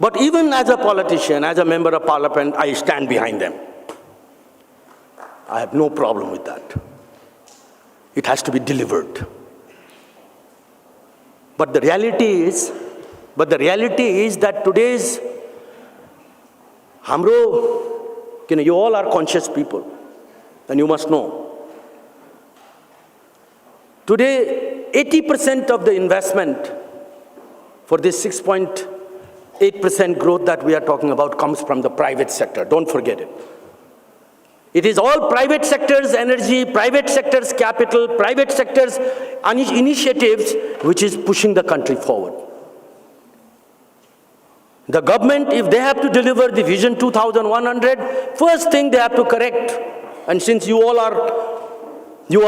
but even as a politician, as a member of parliament, I stand behind them. I have no problem with that. It has to be delivered. But the reality is that today's you all are conscious people, and you must know. Today, 80% of the investment for this 6.8% growth that we are talking about comes from the private sector. Don't forget it. It is all private sector's energy, private sector's capital, private sector's initiatives which is pushing the country forward. The government, if they have to deliver the Vision 2100, first thing they have to correct, and since you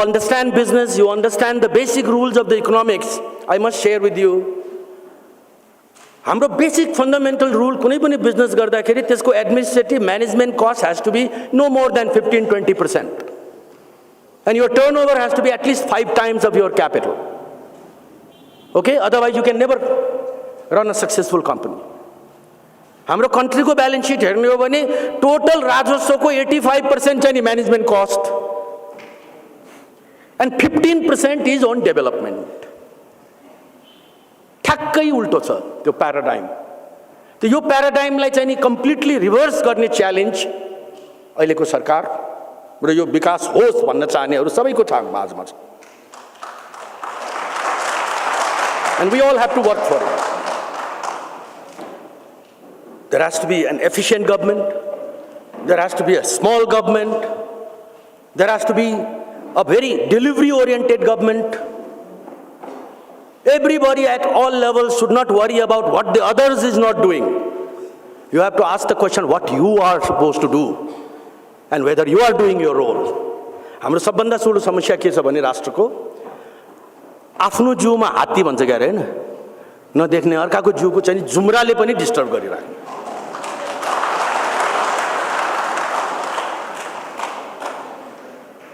understand business, you understand the basic rules of the economics, I must share with you. हाम्रो basic fundamental rule, कुनै पनि business गर्दाखेरि त्यसको administrative management cost has to be no more than 15-20%. And your turnover has to be at least 5 times of your capital. Okay? Otherwise you can never run a successful company. हाम्रो country को balance sheet हेर्ने हो भने total राजस्वको 85% चाहिँ नि management cost. And 15% is on development. ठ्याक्कै उल्टो छ त्यो प्याराडाइम. त्यो यो प्याराडाइमलाई चाहिँ नि कम्प्लिटली रिभर्स गर्ने च्यालेन्ज अहिलेको सरकार र यो विकास होस् भन्न चाहनेहरू सबैको माझमा छ. And we all have to work for it. There has to be an efficient government. There has to be a small government. There has to be a very delivery-oriented government. Everybody at all levels should not worry about what the others is not doing. You have to ask the question what you are supposed to do and whether you are doing your role. हाम्रो सबभन्दा ठुलो समस्या के छ भने राष्ट्रको आफ्नो जिउमा हात्ती भन्छ के अरे हैन नदेख्ने अर्काको जिउको चाहिँ जुम्राले पनि डिस्टर्ब गरिराख्ने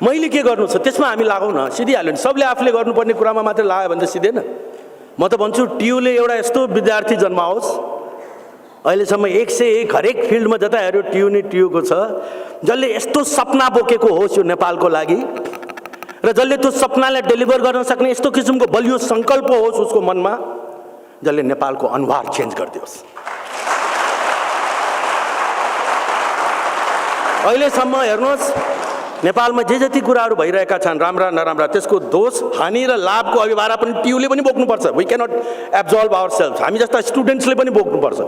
मैले के गर्नु छ त्यसमा हामी लागौँ न सिधिहाल्यो नि सबले आफूले गर्नुपर्ने कुरामा मात्र लाग्यो भने त सिधेन म त भन्छु टियुले एउटा यस्तो विद्यार्थी जन्माओस् अहिलेसम्म 101 हरेक फिल्डमा जता हेर्यो टियु नि टियुको छ जसले यस्तो सपना बोकेको होस् यो नेपालको लागि र जसले त्यो सपनालाई डेलिभर गर्न सक्ने यस्तो किसिमको बलियो संकल्प होस् उसको मनमा जसले नेपालको अनुहार चेन्ज गरिदियोस् अहिलेसम्म हेर्नुहोस् नेपालमा जे जति कुराहरू भइरहेका छन् राम्रा नराम्रा त्यसको दोष हानि र लाभको अभिभारा पनि टियुले पनि बोक्नुपर्छ वी क्यानट एब्जर्भ आवरसेल्फ हामी जस्ता स्टुडेन्ट्सले पनि बोक्नुपर्छ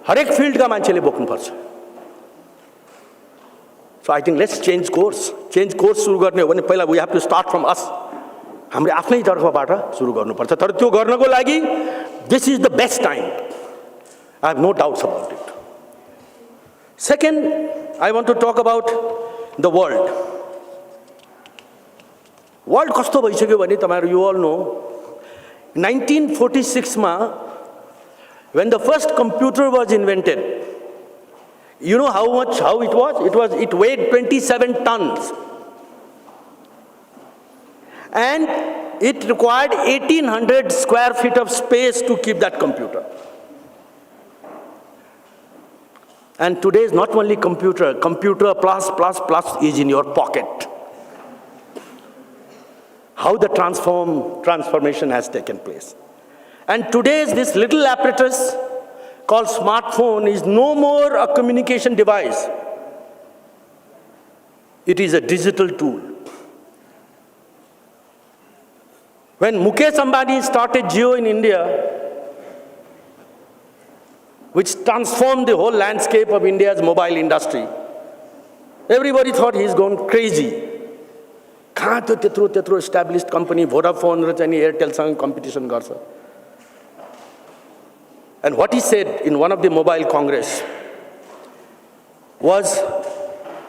हरेक फिल्डका मान्छेले बोक्नुपर्छ so I think let's change course सुरु गर्ने हो भने पहिला we have to start from us हामीले आफ्नै तर्फबाट सुरु गर्नुपर्छ तर त्यो गर्नको लागि this is the best time I have no doubts about it second I want to talk about the world कस्तो भइसक्यो भने तपाईहरु यु अल नो 1946 मा when the first computer was invented you know how it weighed 27 tons and it required 1800 square feet of space to keep that computer and today is not only computer plus is in your pocket how the transformation has taken place and today's this little apparatus called smartphone is no more a communication device it is a digital tool when Mukesh Ambani started Jio in India which transformed the whole landscape of India's mobile industry. Everybody thought he's gone crazy. कहाँ त्यो त्यत्रो established company Vodafone र चाहिँ Airtel सँग competition गर्छ. And what he said in one of the mobile congress was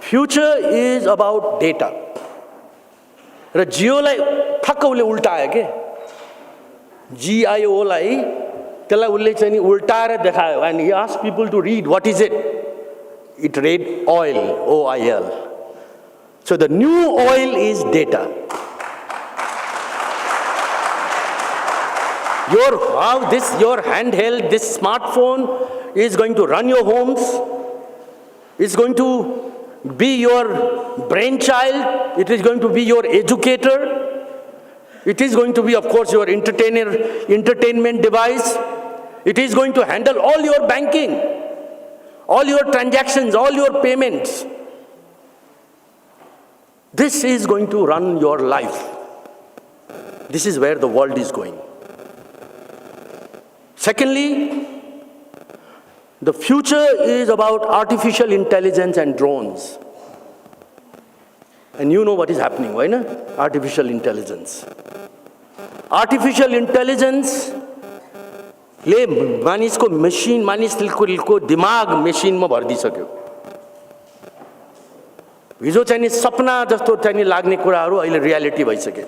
future is about data. र Jio लाई ठक्क उले उल्टायो के GIO लाई त्यसलाई उले चाहिँ नि उल्टाएर देखायो and he asked people to read what is it read oil OIL so the new oil is data your handheld this smartphone is going to run your homes it's going to be your brainchild it is going to be your educator it is going to be of course your entertainment device it is going to handle all your banking, all your transactions, all your payments. This is going to run your life. This is where the world is going. Secondly, the future is about artificial intelligence and drones. And you know what is happening, right? Artificial intelligence. Artificial intelligence ले मानिसको machine मानिसको दिमाग मशीनमा भर्दिसक्यो हिजो चाहिँ सपना जस्तो चाहिँ लाग्ने कुराहरू अहिले रियालिटी भइसके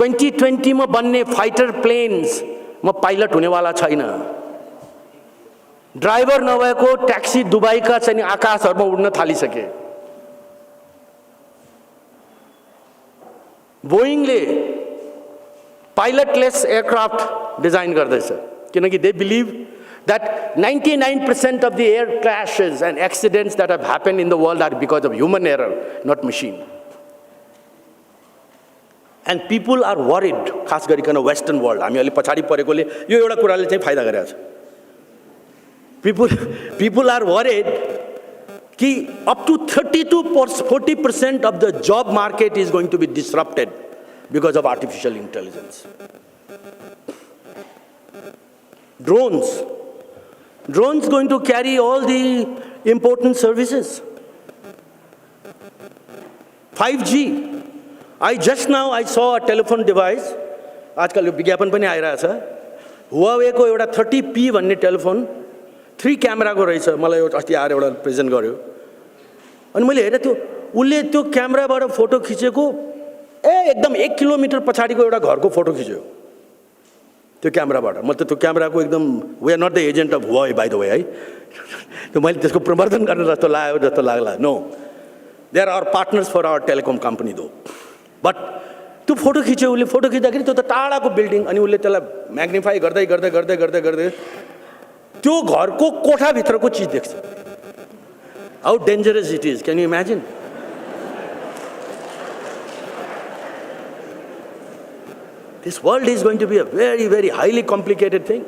2020 मा बन्ने फाइटर प्लेन्स म पाइलट हुनेवाला छैन ड्राइभर नभएको ट्याक्सी दुबईका चाहिँ आकाशहरुमा उड्न थालिसके बोइङले पाइलटलेस एयरक्राफ्ट design गर्दैछ किनकि they believe that 99% of the air crashes and accidents that have happened in the world are because of human error not machine and people are worried खास गरिकन western world हामी अलि पछाडी परेकोले यो एउटा कुराले चाहिँ फाइदा गरेछ people are worried कि up to 30 to 40% of the job market is going to be disrupted because of artificial intelligence drones Drones going to carry all the important services. 5G. I saw a telephone device. आजकल विज्ञापन पनि आइरहेछ. Huawei को एउटा 30P भन्ने telephone 3 क्यामेराको रहेछ. मलाई अस्ति आएर एउटा प्रेजेन्ट गर्यो. अनि मैले हेरेँ त्यो उले त्यो क्यामेराबाट फोटो खिचेको एकदम 1 किलोमिटर पछाडिको एउटा घरको फोटो खिच्यो. त्यो क्यामेराबाट. म त त्यो क्यामेराको एकदम we are not the agent of Huawei by the way है. त्यो मैले त्यसको प्रवर्धन गर्न जस्तो लाग्यो जस्तो लाग्ला. No. They are our partners for our telecom company though. But त्यो फोटो खिच्यो उसले. फोटो खिच्दाखेरि त्यो त टाढाको बिल्डिङ अनि उसले त्यसलाई म्याग्निफाई गर्दै गर्दै गर्दै गर्दै गर्दै त्यो घरको कोठाभित्रको चिज देख्छ. How dangerous it is. Can you imagine? This world is going to be a very, very highly complicated thing.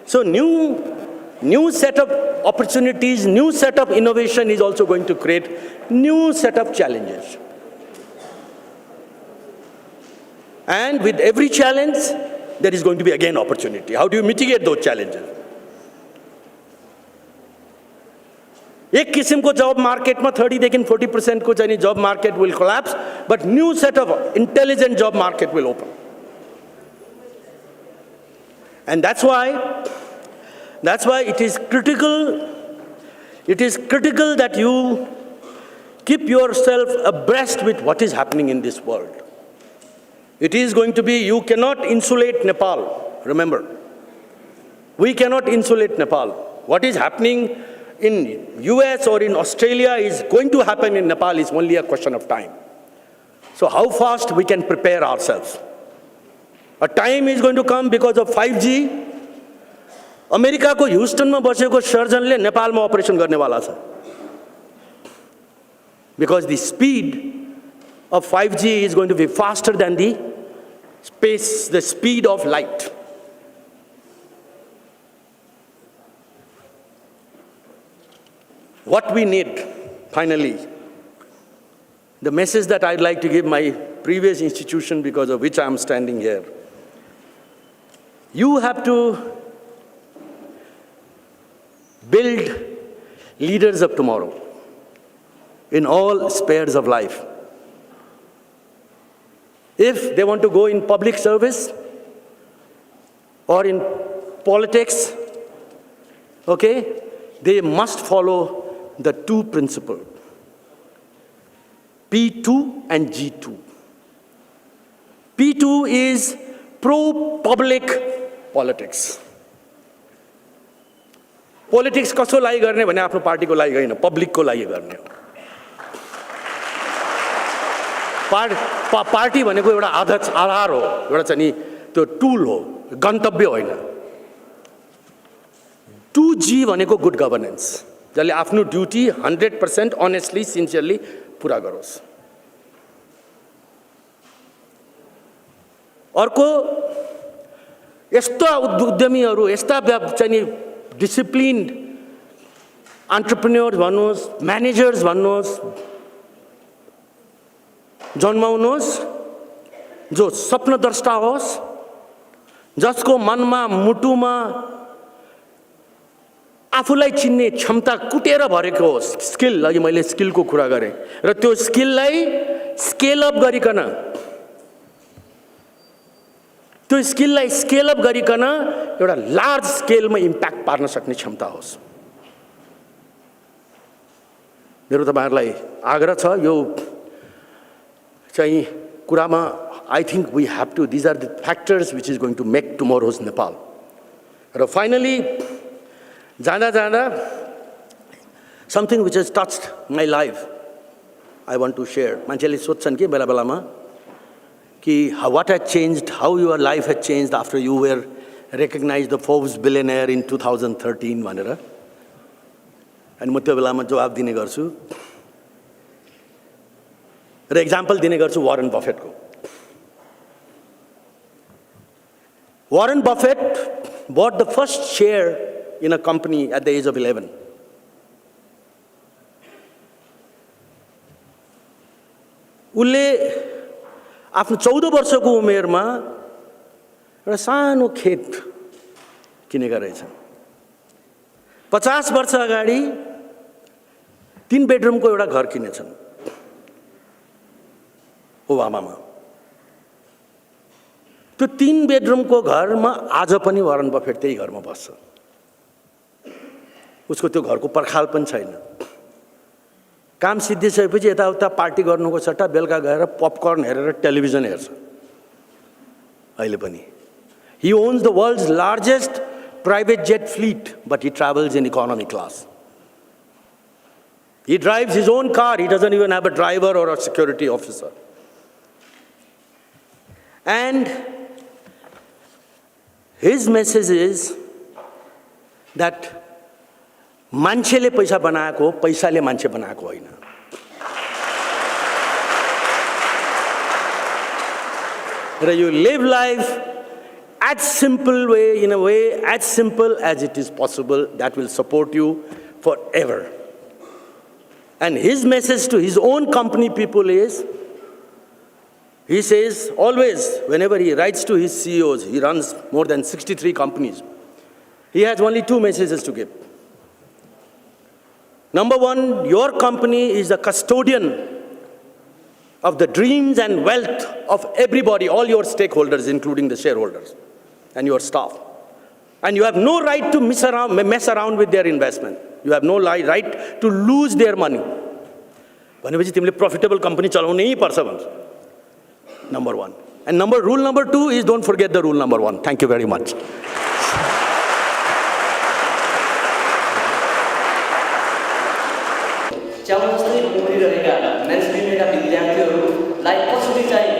So new set of opportunities, new set of innovation is also going to create new set of challenges. And with every challenge, there is going to be again opportunity. How do you mitigate those challenges? एक किसिमको जब मार्केटमा 30 to 40% को चाहिँ जब market will collapse, but new set of intelligent job market will open. And that's why it is critical that you keep yourself abreast with what is happening in this world. It is going to be, you cannot insulate Nepal, remember. We cannot insulate Nepal. What is happening in US or in Australia is going to happen in Nepal is only a question of time. So how fast we can prepare ourselves. A time is going to come because of 5G. America को Houston में बसेको सर्जनले नेपालमा operation गर्नेवाला छ. Because the speed of 5G is going to be faster than the speed of light. What we need, finally, the message that I'd like to give my previous institution because of which I'm standing here. You have to build leaders of tomorrow in all spheres of life. If they want to go in public service or in politics, okay, they must follow the two principles, P2 and G2. P2 is pro-public politics. Politics कसो लागि गर्ने भने आफ्नो पार्टीको लागि होइन, पब्लिकको लागि गर्ने हो. पार्टी भनेको एउटा आधार हो, एउटा चाहिँ नि त्यो टुल हो, गन्तव्य होइन. 2G भनेको गुड गभर्नेन्स, जसले आफ्नो ड्युटी 100% अनेस्टली सिन्सियरली पुरा गरोस्. अर्को यस्ता उद्यमीहरू, यस्ता चाहिँ नि डिसिप्लिन्ड एन्टरप्रेन्योर्स भन्नुहोस्, म्यानेजर्स भन्नुहोस्, जन्माउनुहोस् जो स्वप्नद्रष्टा होस्, जसको मनमा मुटुमा आफूलाई चिन्ने क्षमता कुटेर भरेको होस्. स्किल, अघि मैले स्किलको कुरा गरेँ, र त्यो स्किललाई स्केल अप गरिकन, त्यो स्किललाई स्केल अप गरिकन एउटा लार्ज स्केलमा इम्प्याक्ट पार्न सक्ने क्षमता होस्. मेरो तपाईहरुलाई आग्रह छ, यो चाहिँ कुरामा I think we have to, these are the factors which is going to make tomorrow's Nepal. र finally, जाँदा something which has touched my life, I want to share. मान्छेले सोध्छन् कि बेला बेलामा कि what had changed, how your life had changed after you were recognized the Forbes billionaire in 2013 भनेर. अनि म त्यो बेलामा जवाब दिने गर्छु र एक्जाम्पल दिने गर्छु Warren बफेटको. Warren Buffett bought the first share in a company at the age of 11. उसले आफ्नो 14 वर्षको उमेरमा एउटा सानो किनेका रहेछन्। 50 वर्ष अगाडि 3 बेडरुमको एउटा घर किनेछन् ओबामामा। त्यो 3 बेडरुमको घरमा आज पनि वारन बफेट त्यही घरमा बस्छ। उसको त्यो घरको पर्खाल पनि छैन। काम सिद्धिसकेपछि यताउता पार्टी गर्नुको सट्टा बेलुका गएर पपकर्न हेरेर टेलिभिजन हेर्छ अहिले पनि। He owns the world's largest private jet fleet, but he travels in economy class. He drives his own car. He doesn't even have a driver or a security officer. And his message is that मान्छेले पैसा बनाएको, पैसाले मान्छे बनाएको होइन। You live life as simple way, in a way as simple as it is possible, that will support you forever. And his message to his own company people is, he says always, whenever he writes to his CEOs, he runs more than 63 companies, he has only 2 messages to give. Number 1, your company is the custodian of the dreams and wealth of everybody, all your stakeholders, including the shareholders and your staff. And you have no right to mess around with their investment. You have no right to lose their money. भनेपछि तिमीले profitable company चलाउनै पर्छ भन्छ। Number 1. And rule number 2 is don't forget the rule number 1. Thank you very much. च्याउजस्तै पढिरहेका म्यानेजमेन्टका विद्यार्थीहरूलाई कसरी चाहिँ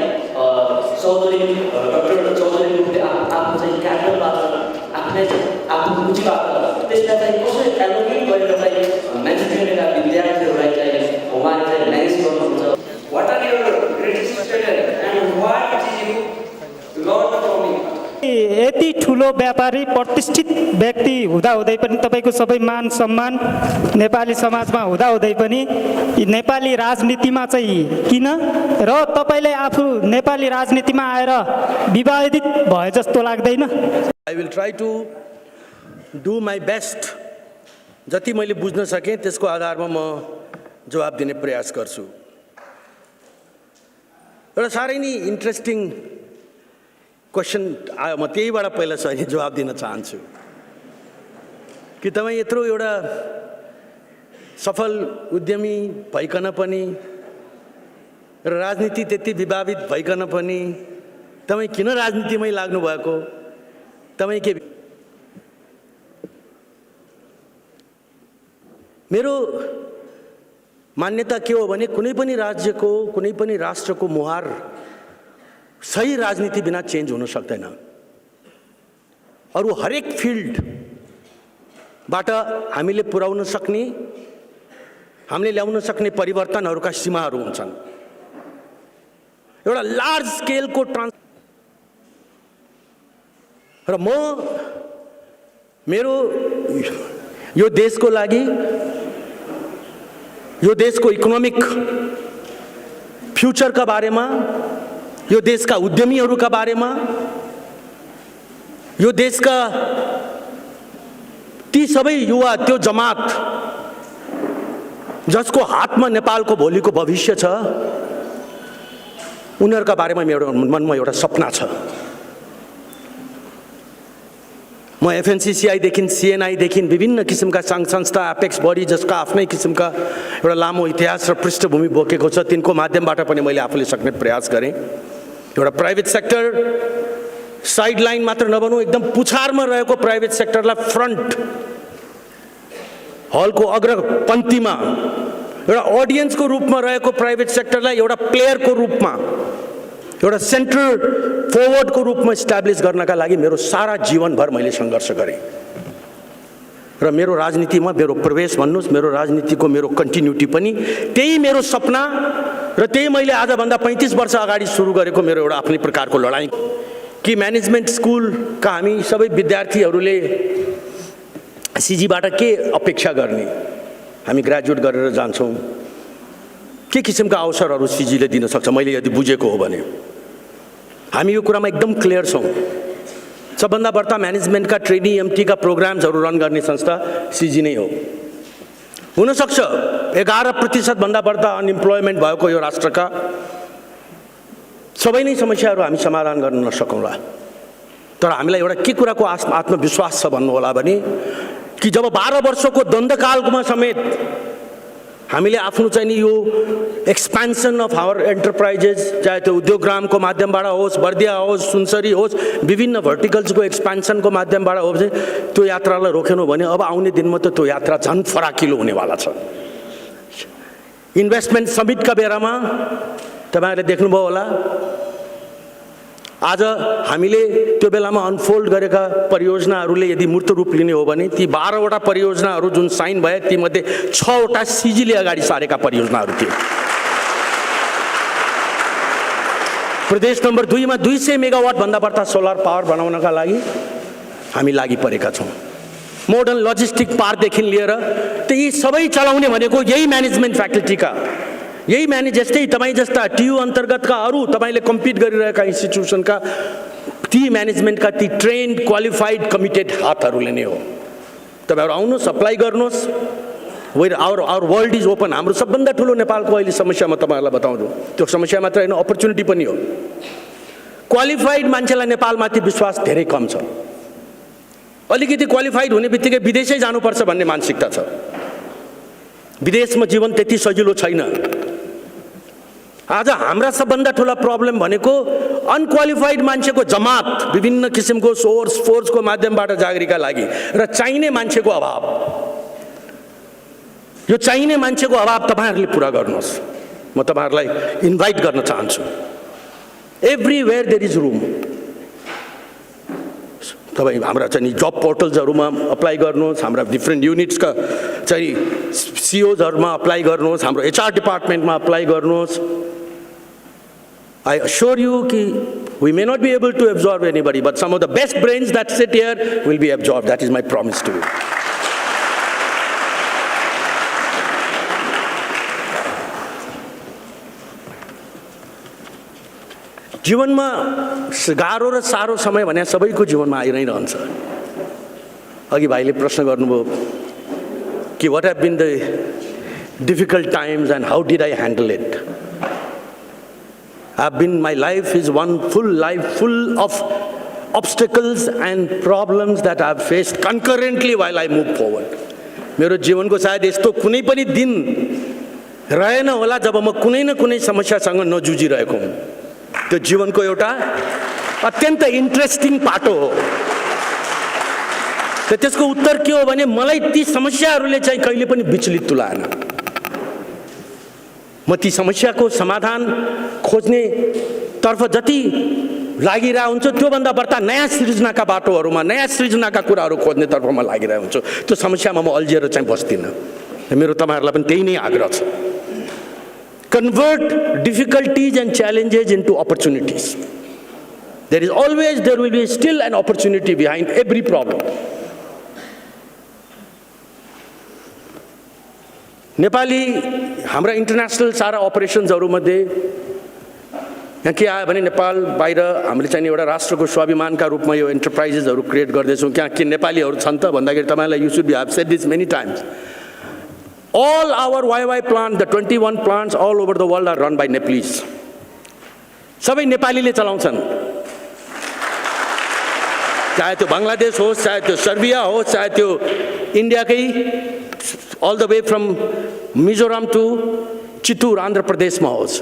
Chaudhary doctor चौधरीले आफ्नो चाहिँ क्यापिटलबाट आफ्नो पुँजीबाट त्यसलाई चाहिँ कसरी एलोकेट गरेर चाहिँ म्यानेजमेन्टका विद्यार्थीहरूलाई चाहिँ उहाँले चाहिँ म्यानेज गर्नुहुन्छ। What are your greatest strengths and what did you learn from it? यति ठुलो व्यापारी प्रतिष्ठित व्यक्ति हुँदाहुँदै पनि तपाईको सबै मान सम्मान नेपाली समाजमा हुँदाहुँदै पनि नेपाली राजनीतिमा चाहिँ किन र तपाईले आफू नेपाली राजनीतिमा आएर विवादित भए जस्तो लाग्दैन? I will try to do my best. जति मैले बुझ्न सके त्यसको आधारमा म जवाब दिने प्रयास गर्छु। एउटा साह्रै नै इन्ट्रेस्टिङ क्वेसन आयो, म त्यहीबाट पहिला सही जवाब दिन चाहन्छु कि तपाईँ यत्रो एउटा सफल उद्यमी भइकन पनि र राजनीति त्यति विवादित भइकन पनि तपाईँ किन राजनीतिमै लाग्नु भएको? तपाईँ के? मेरो मान्यता के हो भने कुनै पनि राज्यको, कुनै पनि राष्ट्रको मुहार सही राजनीति बिना चेन्ज हुन सक्दैन। अरु हरेक फिल्डबाट हामीले पुर्याउन सक्ने, हामीले ल्याउन सक्ने परिवर्तनहरूका सीमाहरू हुन्छन्। एउटा लार्ज स्केलको र म मेरो यो देशको लागि, यो देशको इकोनोमिक फ्युचरका बारेमा, यो देशका उद्यमीहरूका बारेमा, यो देशका ती सबै युवा, त्यो जमात जसको हातमा नेपालको भोलिको भविष्य छ, उनीहरूका बारेमा मेरो मनमा एउटा सपना छ। म एफएनसीसीआई देखि सीएनआई देखि विभिन्न किसिमका सङ्घ संस्था, एपेक्स बडी जसका आफ्नै किसिमका एउटा लामो इतिहास र पृष्ठभूमि बोकेको छ, तिनको माध्यमबाट पनि मैले आफूले सक्ने प्रयास गरेँ। एउटा प्राइभेट सेक्टर साइड लाइन मात्र नबनौँ, एकदम पुछारमा रहेको प्राइभेट सेक्टरलाई फ्रन्ट हलको अग्रपन्थीमा, एउटा अडियन्सको रूपमा रहेको प्राइभेट सेक्टरलाई एउटा प्लेयरको रूपमा, एउटा सेन्ट्रल फरवर्डको रूपमा इस्टाब्लिस गर्नका लागि मेरो सारा जीवनभर मैले सङ्घर्ष गरेँ। र मेरो राजनीतिमा मेरो प्रवेश भन्नुस्, मेरो राजनीतिको मेरो कन्टिन्युटी पनि त्यही मेरो सपना र त्यही मैले आजभन्दा 35 वर्ष अगाडि सुरु गरेको मेरो एउटा आफ्नै प्रकारको लडाईँ कि म्यानेजमेन्ट स्कुलका हामी सबै विद्यार्थीहरूले सिजीबाट के अपेक्षा गर्ने? हामी ग्रेजुएट गरेर जान्छौँ, के किसिमका अवसरहरू सिजीले दिन सक्छ? मैले यदि बुझेको हो भने हामी यो कुरामा एकदम क्लियर छौँ। सबभन्दा बढ्ता म्यानेजमेन्टका ट्रेनिङ एमटीका प्रोग्राम्सहरू रन गर्ने संस्था सिजी नै हो। हुनसक्छ 11% भन्दा बढ्ता अनइम्प्लोइमेन्ट भएको यो राष्ट्रका सबै नै समस्याहरू हामी समाधान गर्न नसकौँला, तर हामीलाई एउटा के कुराको आत्मविश्वास छ भन्नु होला भने कि जब 12 वर्षको द्वन्द्वकालमा समेत हामीले आफ्नो चाहिँ नि यो एक्सपेन्सन अफ आवर एन्टरप्राइजेस, चाहे त्यो उद्योगग्रामको माध्यमबाट होस्, बर्दिया होस्, सुनसरी होस्, विभिन्न भर्टिकल्सको एक्सपेन्सनको माध्यमबाट होस्, त्यो यात्रालाई रोकेनौँ भने अब आउने दिनमा त त्यो यात्रा झन् फराकिलो हुनेवाला छ। इन्भेस्टमेन्ट समिटका बेलामा तपाईहरुले देख्नुभयो होला, आज हामीले त्यो बेलामा अनफोल्ड गरेका परियोजनाहरूले यदि मूर्त रूप लिने हो भने ती 12 वटा परियोजनाहरू जुन साइन भए तीमध्ये 6 वटा सिजीले अगाडि सारेका परियोजनाहरू थिए। प्रदेश नम्बर 2 मा 200 मेगावाट भन्दा बढ्ता सोलर पावर बनाउनका लागि हामी लागि परेका छौँ। मोडर्न लजिस्टिक पार्कदेखि लिएर त यी सबै चलाउने भनेको यही म्यानेजमेन्ट फ्याकल्टीका, यही जस्तै तपाईँ जस्ता टियु अन्तर्गतका अरू तपाईँले कम्पिट गरिरहेका इन्स्टिट्युसनका ती म्यानेजमेन्टका ती ट्रेन्ड क्वालिफाइड कमिटेड हातहरूले नै हो। तपाईँहरू आउनुहोस्, अप्लाई गर्नुहोस्। Where our world is open. हाम्रो सबभन्दा ठुलो नेपालको अहिले समस्या म तपाईँहरूलाई बताउँछु, त्यो समस्या मात्र होइन, अपर्च्युनिटी पनि हो। क्वालिफाइड मान्छेलाई नेपालमाथि विश्वास धेरै कम छ। अलिकति क्वालिफाइड हुने बित्तिकै विदेशै जानुपर्छ भन्ने मानसिकता छ। विदेशमा जीवन त्यति सजिलो छैन। आज हाम्रा सबभन्दा ठुला प्रब्लम भनेको अनक्वालिफाइड मान्छेको जमात, विभिन्न किसिमको सोर्स फोर्सको माध्यमबाट जागिरीका लागि र चाहिने मान्छेको अभाव। यो चाहिने मान्छेको अभाव तपाईहरुले पूरा गर्नुहोस्। म तपाईहरुलाई इन्भाइट गर्न चाहन्छु। Everywhere there is room. तपाईँ हाम्रा चाहिँ जब पोर्टल्सहरूमा अप्लाई गर्नुहोस्, हाम्रा डिफ्रेन्ट युनिट्सका चाहिँ सिओजहरूमा अप्लाई गर्नुहोस्, हाम्रो एचआर डिपार्टमेन्टमा अप्लाई गर्नुहोस्। I assure you कि we may not be able to absorb anybody, but some of the best brains that sit here will be absorbed. That is my promise to you. जीवनमा गाह्रो र साह्रो समय भने सबैको जीवनमा आइ नै रहन्छ। अघि भाइले प्रश्न गर्नुभयो कि what have been the difficult times and how did I handle it? My life is one full life full of obstacles and problems that I have faced concurrently while I move forward. मेरो जीवनको सायद यस्तो कुनै पनि दिन रहेन होला जब म कुनै न कुनै समस्यासँग नजुझिरहेको हुँ। त्यो जीवनको एउटा अत्यन्त इन्ट्रेस्टिङ पाटो हो। त त्यसको उत्तर के हो भने मलाई ती समस्याहरूले चाहिँ कहिले पनि विचलित तुलाएन। म ती समस्याको समाधान खोज्ने तर्फ जति लागिरहेको हुन्छु त्योभन्दा बढ्ता नयाँ सृजनाका बाटोहरूमा नयाँ सृजनाका कुराहरू खोज्ने तर्फमा लागिरहेको हुन्छु। त्यो समस्यामा म अल्झिएर चाहिँ बस्दिनँ। मेरो तपाईहरुलाई पनि त्यही नै आग्रह छ। Convert difficulties and challenges into opportunities. There will be still an opportunity behind every problem. Nepali हाम्रा इन्टरनेशनल सारा अपरेसन्सहरूमध्ये यहाँ के आयो भने नेपाल बाहिर हामीले चाहिँ एउटा राष्ट्रको स्वाभिमानका रूपमा यो एन्टरप्राइजेसहरू क्रिएट गर्दैछौँ। कहाँ के नेपालीहरू छन् त भन्दाखेरि तपाईँलाई you should be have said this many times. All our YY plants, the 21 plants all over the world are run by Nepalese. सबै नेपालीले चलाउँछन्। चाहे त्यो बङ्गलादेश होस्, चाहे त्यो सर्बिया होस्, चाहे त्यो इन्डियाकै all the way from Mizoram to Chittoor, Andhra Pradeshमा होस्.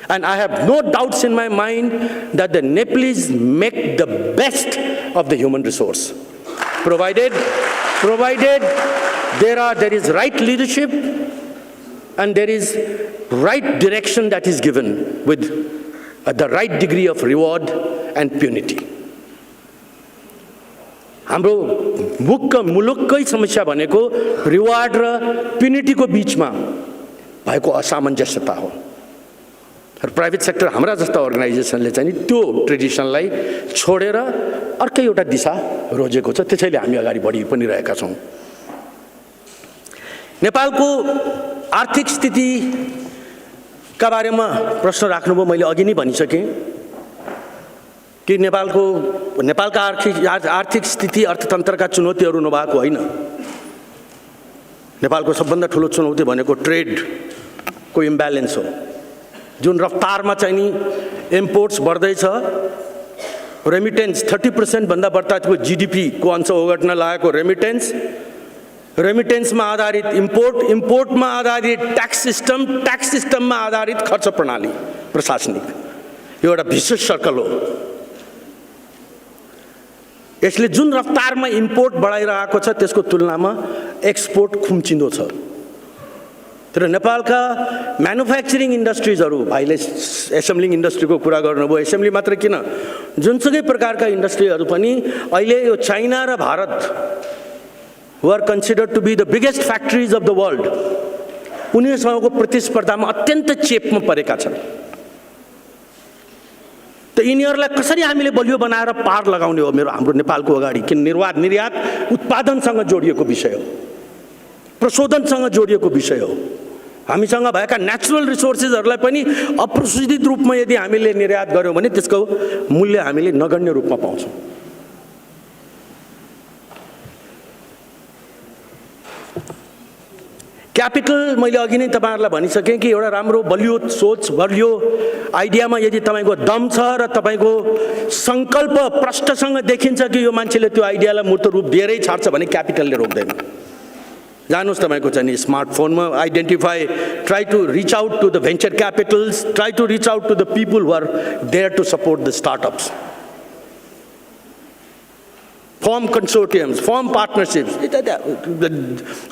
And I have no doubts in my mind that the Nepalese make the best of the human resource, provided there is right leadership and there is right direction that is given with the right degree of reward and punity. हाम्रो मुलुककै समस्या भनेको reward र प्युनिटीको बीचमा भएको असामञ्जस्यता हो। र private sector हाम्रा जस्ता अर्गनाइजेसनले चाहिँ त्यो ट्रेडिसनलाई छोडेर अर्कै एउटा दिशा रोजेको छ। त्यसैले हामी अगाडि बढी पनि रहेका छौँ। नेपालको आर्थिक स्थितिका बारेमा प्रश्न राख्नुभयो। मैले अघि नै भनिसकेँ कि नेपालको नेपालका आर्थिक स्थिति अर्थतन्त्रका चुनौतीहरू नभएको होइन। नेपालको सबभन्दा ठुलो चुनौती भनेको ट्रेडको इम्ब्यालेन्स हो। जुन रफ्तारमा चाहिँ नि इम्पोर्ट्स बढ्दैछ, रेमिटेन्स 30% भन्दा बढ्ताको जीडीपीको अंश ओगट्न लागेको रेमिटेन्समा आधारित इम्पोर्टमा आधारित ट्याक्स सिस्टममा आधारित खर्च प्रणाली प्रशासनिक, यो एउटा भिसियस सर्कल हो। यसले जुन रफ्तारमा इम्पोर्ट बढाइरहेको छ त्यसको तुलनामा एक्सपोर्ट खुम्चिँदो छ। तर नेपालका म्यानुफ्याक्चरिङ इन्डस्ट्रिजहरू, भाइले एसेम्ब्लिङ इन्डस्ट्रीको कुरा गर्नुभयो, एसेम्ब्ली मात्र किन, जुनसुकै प्रकारका इन्डस्ट्रीहरू पनि अहिले यो चाइना र Bharat who are considered to be the biggest factories of the world, उनीहरूसँगको प्रतिस्पर्धामा अत्यन्त चेपमा परेका छन्। त यिनीहरूलाई कसरी हामीले बलियो बनाएर पार लगाउने हो हाम्रो नेपालको अगाडि, किन निर्यात उत्पादनसँग जोडिएको विषय हो, प्रशोधनसँग जोडिएको विषय हो। हामीसँग भएका नेचुरल रिसोर्सेसहरूलाई पनि अप्रशोधित रूपमा यदि हामीले निर्यात गर्यौँ भने त्यसको मूल्य हामीले नगण्य रूपमा पाउँछौँ। क्यापिटल, मैले अघि नै तपाईहरुलाई भनिसकेँ कि एउटा राम्रो बलियो सोच, बलियो आइडियामा यदि तपाईको दम छ र तपाईको संकल्प प्रष्टसँग देखिन्छ कि यो मान्छेले त्यो आइडियालाई मूर्त रूप दिएरै छाड्छ भने क्यापिटलले रोक्दैन। जानुस् तपाईको चाहिँ स्मार्टफोनमा identify, try to reach out to the venture capitals, try to reach out to the people who are there to support the startups, form consortiums, form partnerships.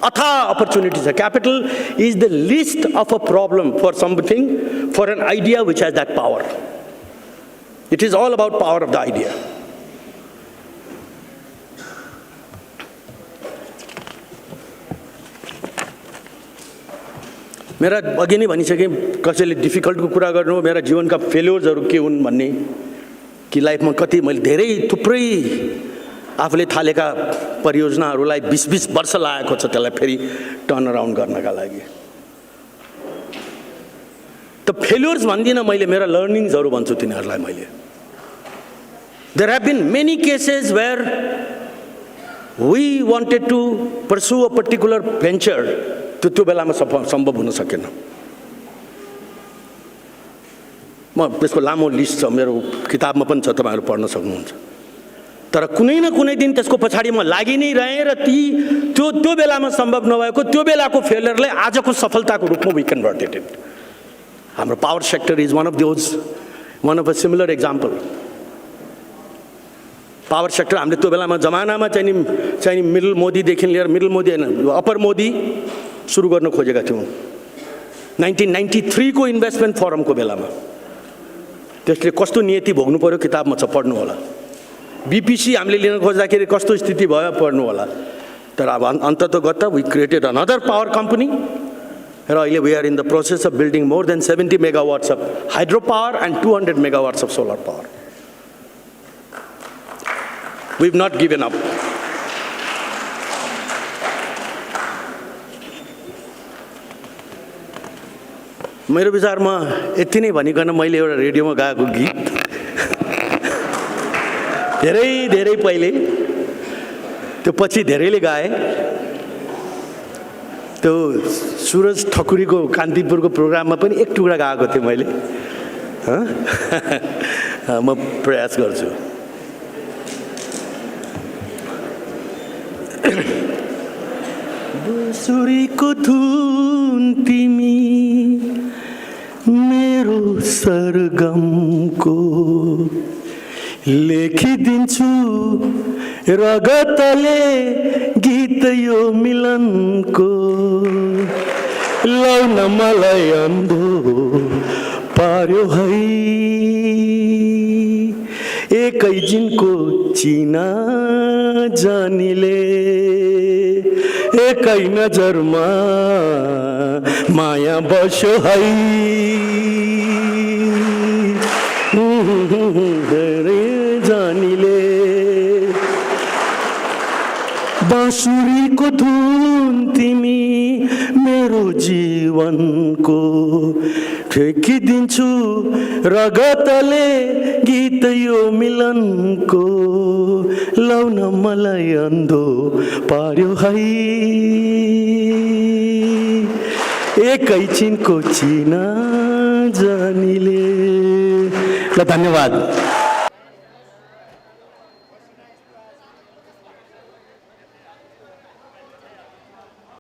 Atha opportunities. Capital is the least of a problem for something, for an idea which has that power. It is all about power of the idea. मेरा अघि नै भनिसकेँ, कसैले डिफिकल्टको कुरा गर्नु, मेरा जीवनका फेल्युर्सहरू के हुन् भन्ने, कि लाइफमा कति मैले धेरै थुप्रै आफूले थालेका परियोजनाहरूलाई 20-20 वर्ष लागेको छ त्यसलाई फेरि टर्न अराउन्ड गर्नका लागि। त फेल्युर्स भन्दिनँ मैले, मेरा लर्निङ्सहरू भन्छु तिनीहरूलाई मैले। There have been many cases where we wanted to pursue a particular venture, त्यो बेलामा सम्भव हुन सकेन। म त्यसको लामो लिस्ट छ, मेरो किताबमा पनि छ, तपाईँहरू पढ्न सक्नुहुन्छ। तर कुनै न कुनै दिन त्यसको पछाडि म लागि नै रहेँ र त्यो बेलामा सम्भव नभएको त्यो बेलाको फेलियरलाई आजको सफलताको रूपमा वी कन्भर्टेड इट। हाम्रो power sector is one of a similar example. Power sector हामीले त्यो बेलामा जमानामा चाहिँ मिडल मोदीदेखि लिएर, मिडल मोदी होइन, अप्पर मोदी सुरु गर्न खोजेका थियौँ 1993 को इन्भेस्टमेन्ट फोरमको बेलामा। त्यसले कस्तो नियति भोग्नु पर्यो किताबमा छ, पढ्नु होला। बीपीसी हामीले लिन खोज्दाखेरि कस्तो स्थिति भयो, पढ्नु होला। तर अब अन्ततोगत we created another power company र अहिले we are in the process of building more than 70 megawatts of hydro power and 200 megawatts of solar power. We've not given up. मेरो विचारमा यति नै भनिकन मैले एउटा रेडियोमा गाएको गीत धेरै पहिले, त्यो पछि धेरैले गाए, त्यो सुरज ठकुरीको कान्तिपुरको प्रोग्राममा पनि एक टुक्रा गाएको थिएँ मैले। म प्रयास गर्छु। बाँसुरीको धुन तिमी मेरो सरगमको, लेखिदिन्छु रगतले गीत यो मिलनको, लौन मलाई अन्धो पार्यो है एकै जिनको चिना जानीले, एकै नजरमा माया बस्यो है जानीले। बाँसुरीको धुन तिमी मेरो जीवनको, ठेकिदिन्छु रगतले गीत यो मिलनको लाउन मलाई अन्धो पार्यो है एकैछिनको चिना जानीले ल धन्यवाद।